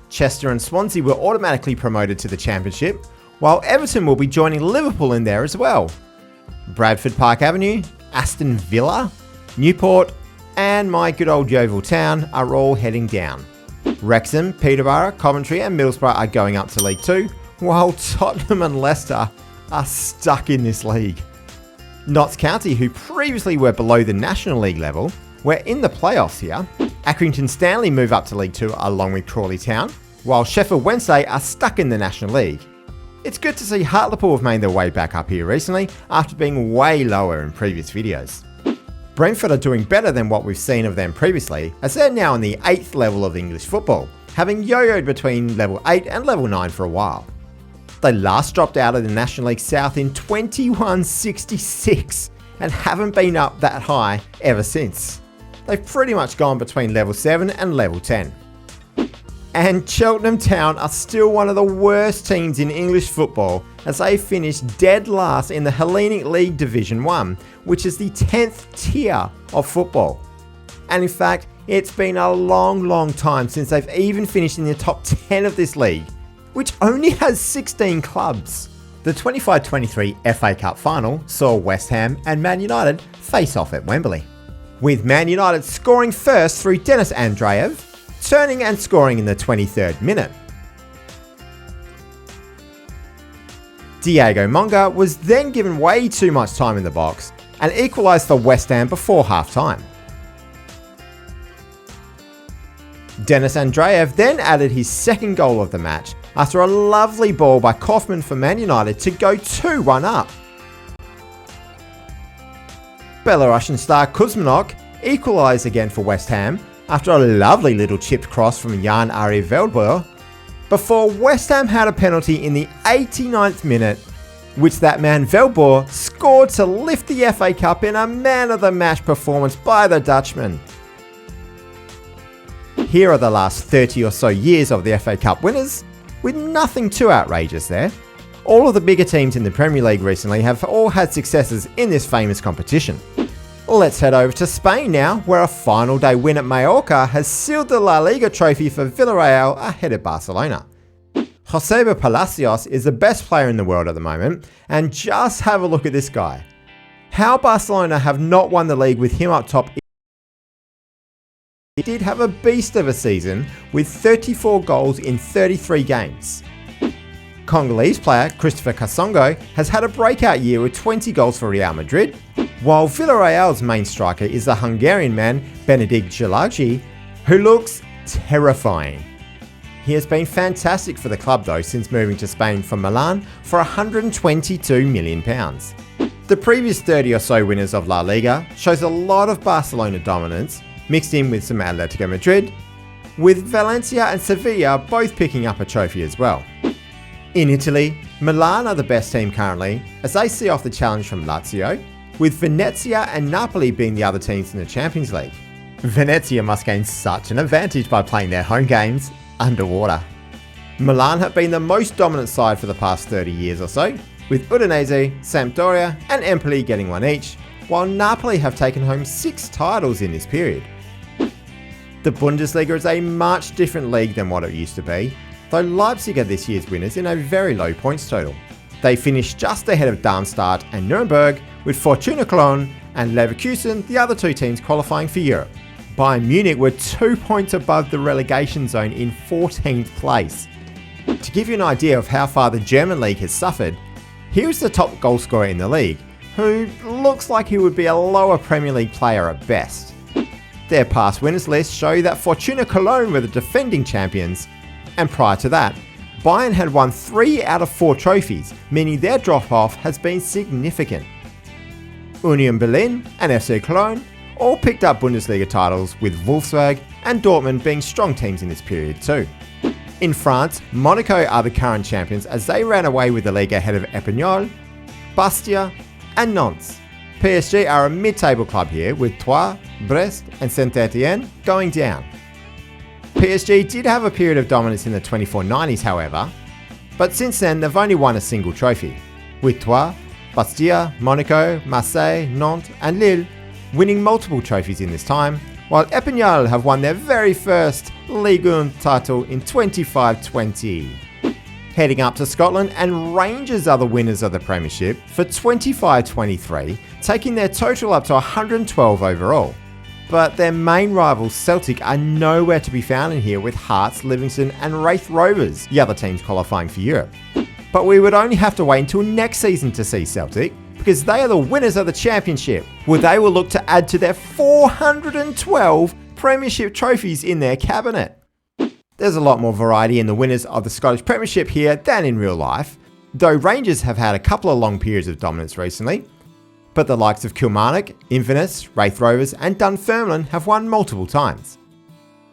Chester and Swansea were automatically promoted to the Championship, while Everton will be joining Liverpool in there as well. Bradford Park Avenue, Aston Villa, Newport and my good old Yeovil Town are all heading down. Wrexham, Peterborough, Coventry and Middlesbrough are going up to League 2, while Tottenham and Leicester are stuck in this league. Notts County, who previously were below the National League level, were in the playoffs here. Accrington Stanley move up to League 2 along with Crawley Town, while Sheffield Wednesday are stuck in the National League. It's good to see Hartlepool have made their way back up here recently after being way lower in previous videos. Brentford are doing better than what we've seen of them previously, as they're now in the 8th level of English football, having yo-yoed between level 8 and level 9 for a while. They last dropped out of the National League South in 2166 and haven't been up that high ever since. They've pretty much gone between level 7 and level 10. And Cheltenham Town are still one of the worst teams in English football, as they finished dead last in the Hellenic League Division 1, which is the 10th tier of football. And in fact, it's been a long time since they've even finished in the top 10 of this league, which only has 16 clubs. The 25-23 FA Cup final saw West Ham and Man United face off at Wembley, with Man United scoring first through Denis Andreev, turning and scoring in the 23rd minute. Diego Monga was then given way too much time in the box and equalised for West Ham before half-time. Denis Andreev then added his second goal of the match after a lovely ball by Kaufman for Man United to go 2-1 up. Belarusian star Kuzminok equalised again for West Ham after a lovely little chipped cross from Jan-Ari Veldboer, before West Ham had a penalty in the 89th minute, which that man Veldboer scored to lift the FA Cup in a man-of-the-match performance by the Dutchman. Here are the last 30 or so years of the FA Cup winners, with nothing too outrageous there. All of the bigger teams in the Premier League recently have all had successes in this famous competition. Let's head over to Spain now, where a final day win at Mallorca has sealed the La Liga trophy for Villarreal ahead of Barcelona. Joseba Palacios is the best player in the world at the moment, and just have a look at this guy. How Barcelona have not won the league with him up top. He did have a beast of a season with 34 goals in 33 games. Congolese player Christopher Kasongo has had a breakout year with 20 goals for Real Madrid, while Villarreal's main striker is the Hungarian man Benedikt Zsilagyi, who looks terrifying. He has been fantastic for the club though since moving to Spain from Milan for £122 million. The previous 30 or so winners of La Liga shows a lot of Barcelona dominance, mixed in with some Atletico Madrid, with Valencia and Sevilla both picking up a trophy as well. In Italy, Milan are the best team currently, as they see off the challenge from Lazio, with Venezia and Napoli being the other teams in the Champions League. Venezia must gain such an advantage by playing their home games underwater. Milan have been the most dominant side for the past 30 years or so, with Udinese, Sampdoria and Empoli getting one each, while Napoli have taken home 6 titles in this period. The Bundesliga is a much different league than what it used to be, though Leipzig are this year's winners in a very low points total. They finished just ahead of Darmstadt and Nuremberg, with Fortuna Cologne and Leverkusen the other two teams qualifying for Europe. Bayern Munich were 2 points above the relegation zone in 14th place. To give you an idea of how far the German league has suffered, here's the top goalscorer in the league, who looks like he would be a lower Premier League player at best. Their past winners list show that Fortuna Cologne were the defending champions, and prior to that, Bayern had won 3 out of 4 trophies, meaning their drop-off has been significant. Union Berlin and FC Cologne all picked up Bundesliga titles, with Wolfsburg and Dortmund being strong teams in this period too. In France, Monaco are the current champions as they ran away with the league ahead of Epinal, Bastia and Nantes. PSG are a mid-table club here, with Troyes, Brest and Saint-Etienne going down. PSG did have a period of dominance in the 2490s however, but since then they've only won a single trophy, with Troyes, Bastia, Monaco, Marseille, Nantes and Lille winning multiple trophies in this time, while Epinal have won their very first Ligue 1 title in 25-20. Heading up to Scotland, and Rangers are the winners of the Premiership for 25-23, taking their total up to 112 overall. But their main rivals Celtic are nowhere to be found in here, with Hearts, Livingston and Wraith Rovers, the other teams qualifying for Europe. But we would only have to wait until next season to see Celtic, because they are the winners of the Championship, where they will look to add to their 412 Premiership trophies in their cabinet. There's a lot more variety in the winners of the Scottish Premiership here than in real life, though Rangers have had a couple of long periods of dominance recently, but the likes of Kilmarnock, Inverness, Wraith Rovers and Dunfermline have won multiple times.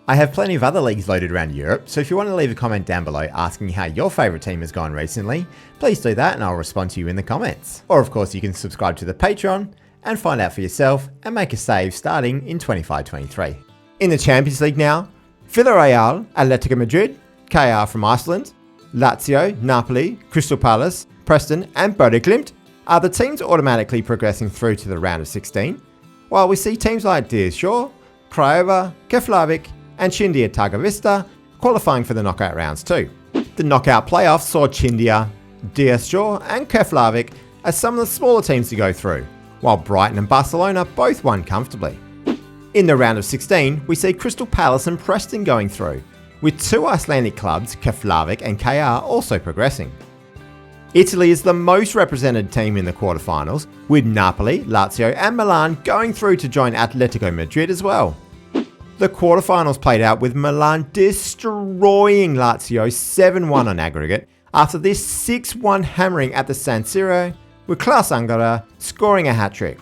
I have plenty of other leagues loaded around Europe, so if you want to leave a comment down below asking how your favourite team has gone recently, please do that and I'll respond to you in the comments. Or of course you can subscribe to the Patreon and find out for yourself and make a save starting in 25-23. In the Champions League now, Villarreal, Atletico Madrid, KR from Iceland, Lazio, Napoli, Crystal Palace, Preston and Bodø Glimt are the teams automatically progressing through to the round of 16, while we see teams like Diashaw, Craiova, Keflavik and Chindia Targovista qualifying for the knockout rounds too. The knockout playoffs saw Chindia, Diashaw and Keflavik as some of the smaller teams to go through, while Brighton and Barcelona both won comfortably. In the round of 16, we see Crystal Palace and Preston going through, with 2 Icelandic clubs, Keflavik and KR, also progressing. Italy is the most represented team in the quarterfinals, with Napoli, Lazio and Milan going through to join Atletico Madrid as well. The quarterfinals played out with Milan destroying Lazio 7-1 on aggregate after this 6-1 hammering at the San Siro, with Klaus Angara scoring a hat-trick.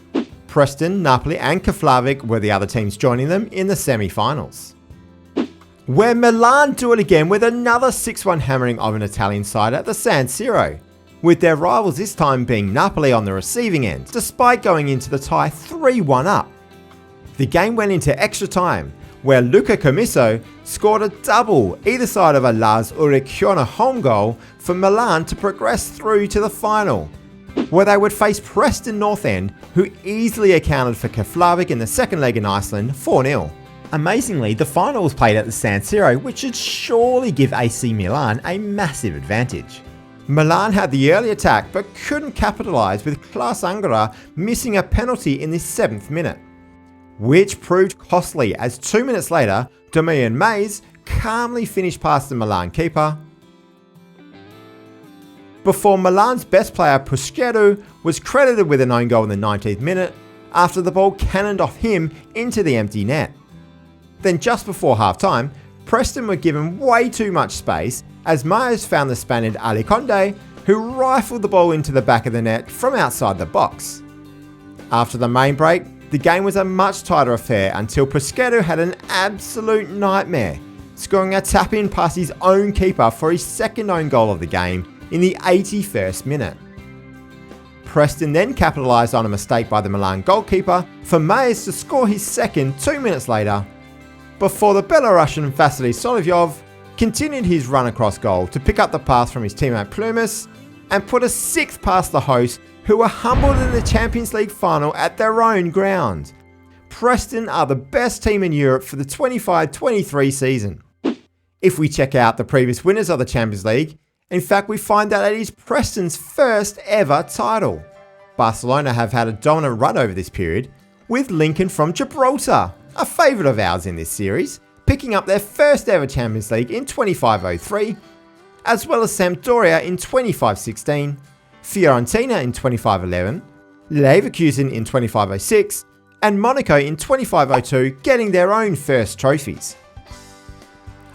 Preston, Napoli and Keflavik were the other teams joining them in the semi-finals, where Milan do it again with another 6-1 hammering of an Italian side at the San Siro, with their rivals this time being Napoli on the receiving end, despite going into the tie 3-1 up. The game went into extra time, where Luca Commisso scored a double either side of a Lars Ulrich home goal for Milan to progress through to the final, where they would face Preston North End, who easily accounted for Keflavik in the second leg in Iceland 4-0. Amazingly, the final was played at the San Siro, which should surely give AC Milan a massive advantage. Milan had the early attack but couldn't capitalise, with Klaus Angara missing a penalty in the 7th minute, which proved costly as 2 minutes later, Damian Mays calmly finished past the Milan keeper, before Milan's best player Puskeru was credited with an own goal in the 19th minute after the ball cannoned off him into the empty net. Then just before half-time, Preston were given way too much space as Myers found the Spaniard Ali Conde, who rifled the ball into the back of the net from outside the box. After the main break, the game was a much tighter affair until Puskeru had an absolute nightmare, scoring a tap-in past his own keeper for his second own goal of the game in the 81st minute. Preston then capitalised on a mistake by the Milan goalkeeper for Mays to score his second 2 minutes later, before the Belarusian Vasily Solovyov continued his run across goal to pick up the pass from his teammate Plumas and put a 6th past the hosts, who were humbled in the Champions League final at their own ground. Preston are the best team in Europe for the 25-23 season. If we check out the previous winners of the Champions League, in fact we find that it is Preston's first ever title. Barcelona have had a dominant run over this period, with Lincoln from Gibraltar a favourite of ours in this series, picking up their first ever Champions League in 25-03, as well as Sampdoria in 25-16, Fiorentina in 25-11, Leverkusen in 25-06, and Monaco in 25-02 getting their own first trophies.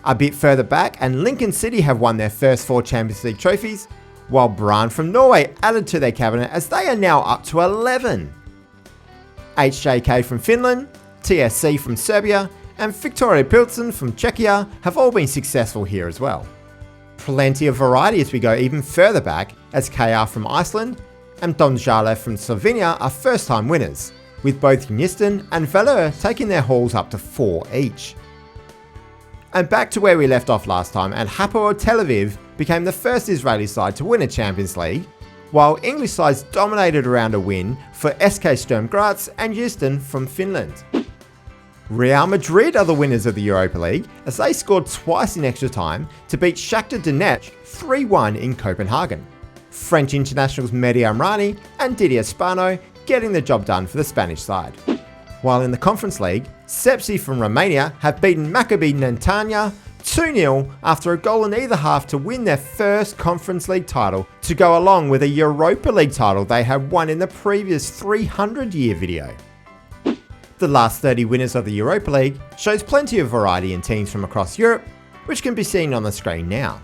A bit further back, and Lincoln City have won their first 4 Champions League trophies, while Brann from Norway added to their cabinet as they are now up to 11. HJK from Finland, TSC from Serbia, and Viktoria Pilsen from Czechia have all been successful here as well. Plenty of variety as we go even further back, as KR from Iceland and Domžale from Slovenia are first time winners, with both Nisten and Valur taking their hauls up to 4 each. And back to where we left off last time, and Hapoel Tel Aviv became the first Israeli side to win a Champions League, while English sides dominated around a win for SK Sturm Graz and Houston from Finland. Real Madrid are the winners of the Europa League, as they scored twice in extra time to beat Shakhtar Donetsk 3-1 in Copenhagen. French internationals Mehdi Amrani and Didier Spano getting the job done for the Spanish side. While in the Conference League, Sepsi from Romania have beaten Maccabi Netanya 2-0 after a goal in either half to win their first Conference League title, to go along with a Europa League title they had won in the previous 300-year video. The last 30 winners of the Europa League shows plenty of variety in teams from across Europe, which can be seen on the screen now.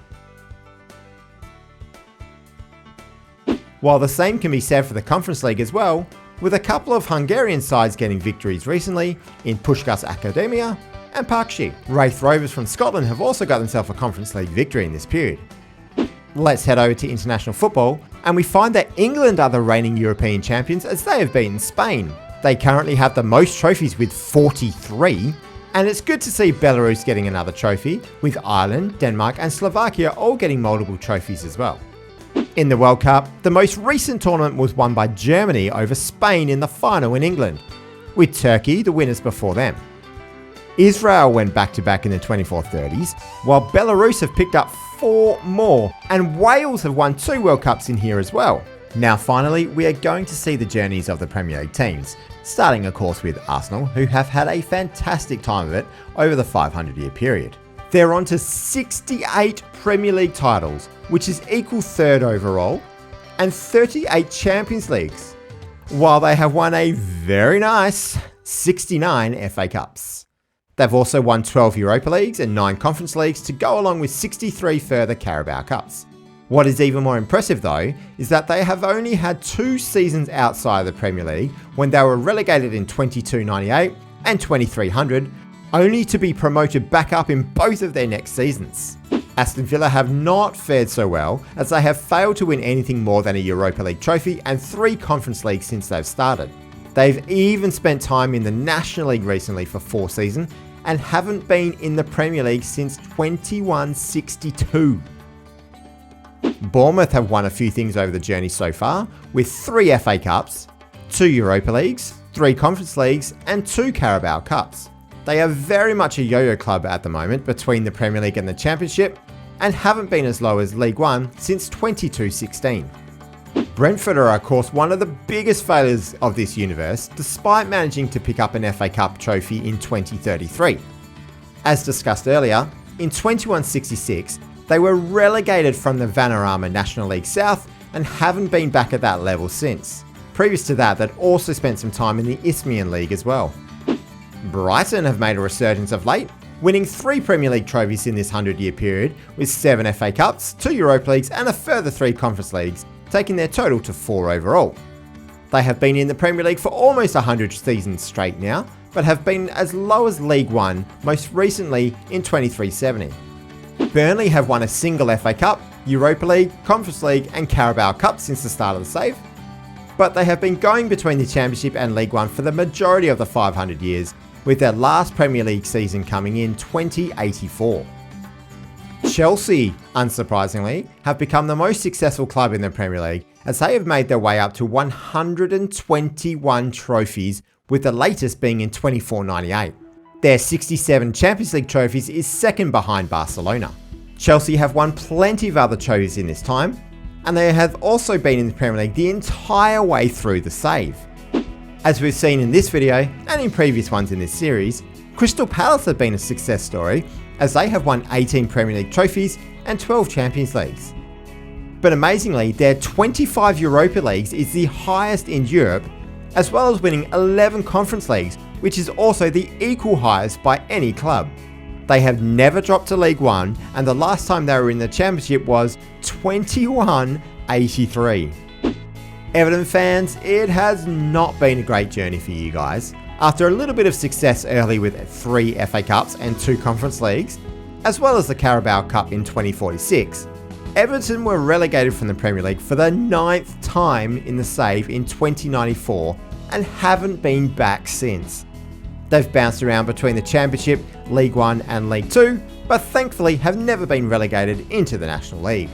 While the same can be said for the Conference League as well, with a couple of Hungarian sides getting victories recently in Puskás Akadémia and Parkshi. Wraith Rovers from Scotland have also got themselves a Conference League victory in this period. Let's head over to international football, and we find that England are the reigning European champions as they have beaten Spain. They currently have the most trophies with 43, and it's good to see Belarus getting another trophy, with Ireland, Denmark and Slovakia all getting multiple trophies as well. In the World Cup, the most recent tournament was won by Germany over Spain in the final in England, with Turkey the winners before them. Israel went back-to-back in the 24-30s, while Belarus have picked up 4 more, and Wales have won 2 World Cups in here as well. Now finally, we are going to see the journeys of the Premier League teams, starting of course with Arsenal, who have had a fantastic time of it over the 500-year period. They're on to 68 Premier League titles, which is equal 3rd overall, and 38 Champions Leagues, while they have won a very nice 69 FA Cups. They've also won 12 Europa Leagues and 9 Conference Leagues to go along with 63 further Carabao Cups. What is even more impressive though, is that they have only had 2 seasons outside of the Premier League when they were relegated in 22-98 and 2300, only to be promoted back up in both of their next seasons. Aston Villa have not fared so well, as they have failed to win anything more than a Europa League trophy and 3 Conference Leagues since they've started. They've even spent time in the National League recently for 4 seasons, and haven't been in the Premier League since 2162. Bournemouth have won a few things over the journey so far, with 3 FA Cups, 2 Europa Leagues, 3 Conference Leagues and 2 Carabao Cups. They are very much a yo-yo club at the moment between the Premier League and the Championship, and haven't been as low as Ligue 1 since 22-16. Brentford are of course one of the biggest failures of this universe, despite managing to pick up an FA Cup trophy in 2033. As discussed earlier, in 2166 they were relegated from the Vanarama National League South and haven't been back at that level since. Previous to that, they'd also spent some time in the Isthmian League as well. Brighton have made a resurgence of late, winning 3 Premier League trophies in this 100-year period, with 7 FA Cups, 2 Europa Leagues and a further 3 Conference Leagues, taking their total to 4 overall. They have been in the Premier League for almost 100 seasons straight now, but have been as low as League 1, most recently in 2370. Burnley have won a single FA Cup, Europa League, Conference League and Carabao Cup since the start of the save, but they have been going between the Championship and League 1 for the majority of the 500 years, with their last Premier League season coming in 2084. Chelsea, unsurprisingly, have become the most successful club in the Premier League, as they have made their way up to 121 trophies, with the latest being in 24-98. Their 67 Champions League trophies is second behind Barcelona. Chelsea have won plenty of other trophies in this time, and they have also been in the Premier League the entire way through the save. As we've seen in this video, and in previous ones in this series, Crystal Palace have been a success story as they have won 18 Premier League trophies and 12 Champions Leagues. But amazingly, their 25 Europa Leagues is the highest in Europe, as well as winning 11 Conference Leagues, which is also the equal highest by any club. They have never dropped to League One, and the last time they were in the Championship was 21-83. Everton fans, it has not been a great journey for you guys. After a little bit of success early with 3 FA Cups and 2 Conference Leagues, as well as the Carabao Cup in 2046, Everton were relegated from the Premier League for the 9th time in the save in 2094 and haven't been back since. They've bounced around between the Championship, League One and League Two, but thankfully have never been relegated into the National League.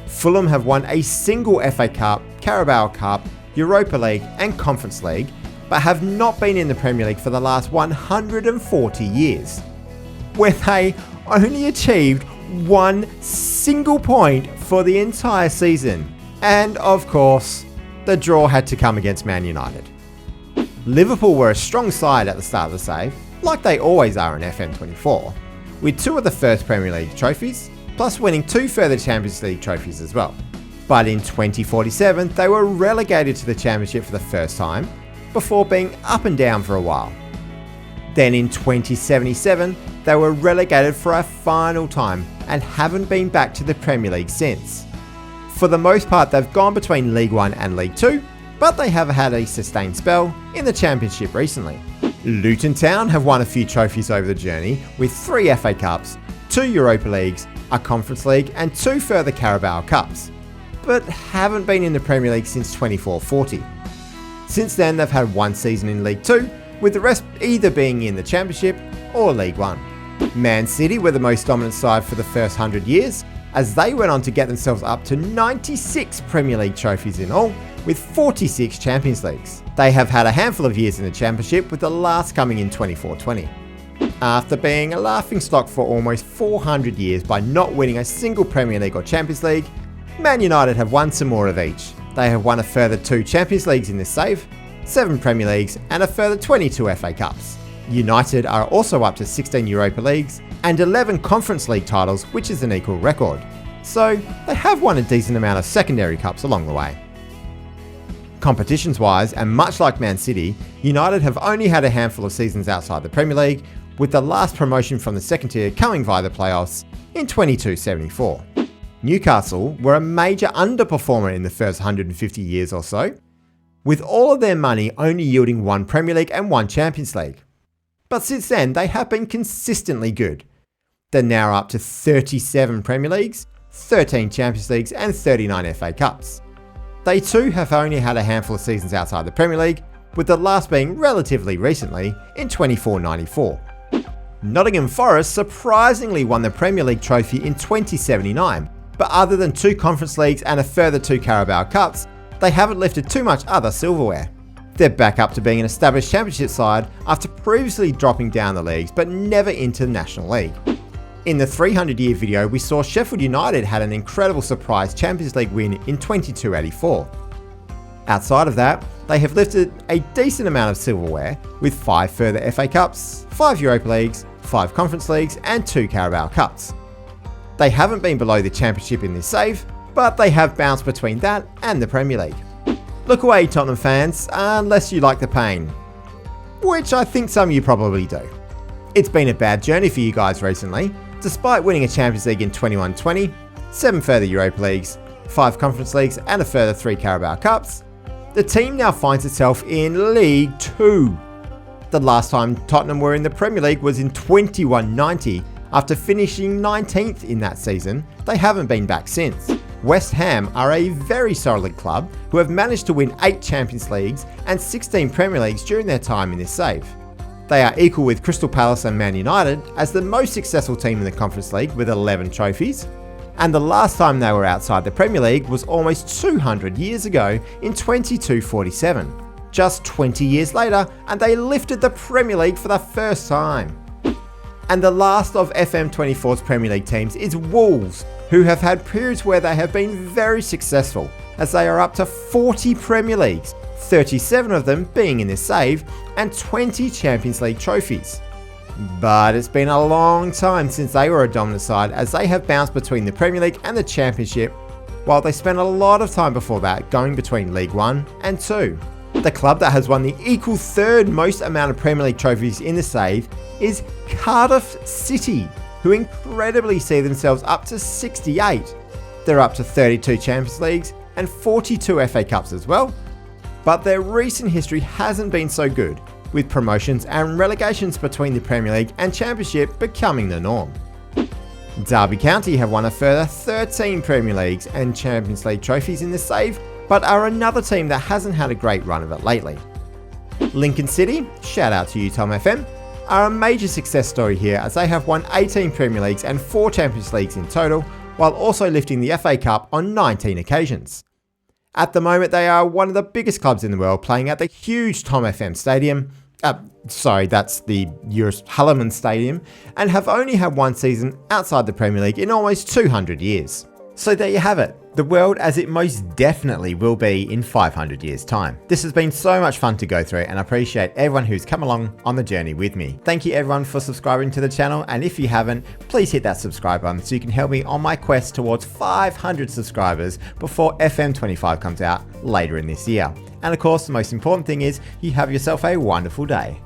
Fulham have won a single FA Cup, Carabao Cup, Europa League and Conference League, but have not been in the Premier League for the last 140 years, where they only achieved 1 single point for the entire season. And of course, the draw had to come against Man United. Liverpool were a strong side at the start of the save, like they always are in FM24, with 2 of the first Premier League trophies, plus winning 2 further Champions League trophies as well. But in 2047, they were relegated to the Championship for the first time, before being up and down for a while. Then in 2077, they were relegated for a final time and haven't been back to the Premier League since. For the most part, they've gone between League One and League Two, but they have had a sustained spell in the Championship recently. Luton Town have won a few trophies over the journey, with 3 FA Cups, 2 Europa Leagues, a Conference League and 2 further Carabao Cups, but haven't been in the Premier League since 24-40. Since then, they've had 1 season in League Two, with the rest either being in the Championship or League One. Man City were the most dominant side for the first 100 years, as they went on to get themselves up to 96 Premier League trophies in all, with 46 Champions Leagues. They have had a handful of years in the Championship, with the last coming in 24-20. After being a laughingstock for almost 400 years by not winning a single Premier League or Champions League, Man United have won some more of each. They have won a further 2 Champions Leagues in this save, 7 Premier Leagues and a further 22 FA Cups. United are also up to 16 Europa Leagues and 11 Conference League titles, which is an equal record. So they have won a decent amount of secondary cups along the way. Competitions wise, and much like Man City, United have only had a handful of seasons outside the Premier League, with the last promotion from the second tier coming via the playoffs in 22-74. Newcastle were a major underperformer in the first 150 years or so, with all of their money only yielding 1 Premier League and 1 Champions League. But since then, they have been consistently good. They're now up to 37 Premier Leagues, 13 Champions Leagues and 39 FA Cups. They too have only had a handful of seasons outside the Premier League, with the last being relatively recently in 24-94. Nottingham Forest surprisingly won the Premier League trophy in 2079, but other than 2 Conference Leagues and a further 2 Carabao Cups, they haven't lifted too much other silverware. They're back up to being an established Championship side after previously dropping down the leagues but never into the National League. In the 300-year video, we saw Sheffield United had an incredible surprise Champions League win in 22-84. Outside of that, they have lifted a decent amount of silverware, with 5 further FA Cups, 5 Europa Leagues, 5 Conference Leagues and 2 Carabao Cups. They haven't been below the Championship in this save, but they have bounced between that and the Premier League. Look away, Tottenham fans, unless you like the pain, which I think some of you probably do. It's been a bad journey for you guys recently. Despite winning a Champions League in 21-20, 7 further Europa Leagues, 5 Conference Leagues and a further 3 Carabao Cups, the team now finds itself in League Two. The last time Tottenham were in the Premier League was in 21-90. After finishing 19th in that season, they haven't been back since. West Ham are a very solid club who have managed to win 8 Champions Leagues and 16 Premier Leagues during their time in this save. They are equal with Crystal Palace and Man United as the most successful team in the Conference League with 11 trophies, and the last time they were outside the Premier League was almost 200 years ago in 22-47. Just 20 years later, and they lifted the Premier League for the first time. And the last of FM24's Premier League teams is Wolves, who have had periods where they have been very successful, as they are up to 40 Premier Leagues, 37 of them being in this save, and 20 Champions League trophies. But it's been a long time since they were a dominant side, as they have bounced between the Premier League and the Championship, while they spent a lot of time before that going between Ligue 1 and 2. The club that has won the equal third most amount of Premier League trophies in the save is Cardiff City, who incredibly see themselves up to 68. They're up to 32 Champions Leagues and 42 FA Cups as well. But their recent history hasn't been so good, with promotions and relegations between the Premier League and Championship becoming the norm. Derby County have won a further 13 Premier Leagues and Champions League trophies in the save, but are another team that hasn't had a great run of it lately. Lincoln City, shout out to you Tom FM, are a major success story here, as they have won 18 Premier Leagues and 4 Champions Leagues in total, while also lifting the FA Cup on 19 occasions. At the moment, they are one of the biggest clubs in the world, playing at the huge Tom FM Stadium. That's the Hulleman Stadium, and have only had one season outside the Premier League in almost 200 years. So there you have it, the world as it most definitely will be in 500 years' time. This has been so much fun to go through, and I appreciate everyone who's come along on the journey with me. Thank you everyone for subscribing to the channel, and if you haven't, please hit that subscribe button so you can help me on my quest towards 500 subscribers before FM25 comes out later in this year. And of course, the most important thing is you have yourself a wonderful day.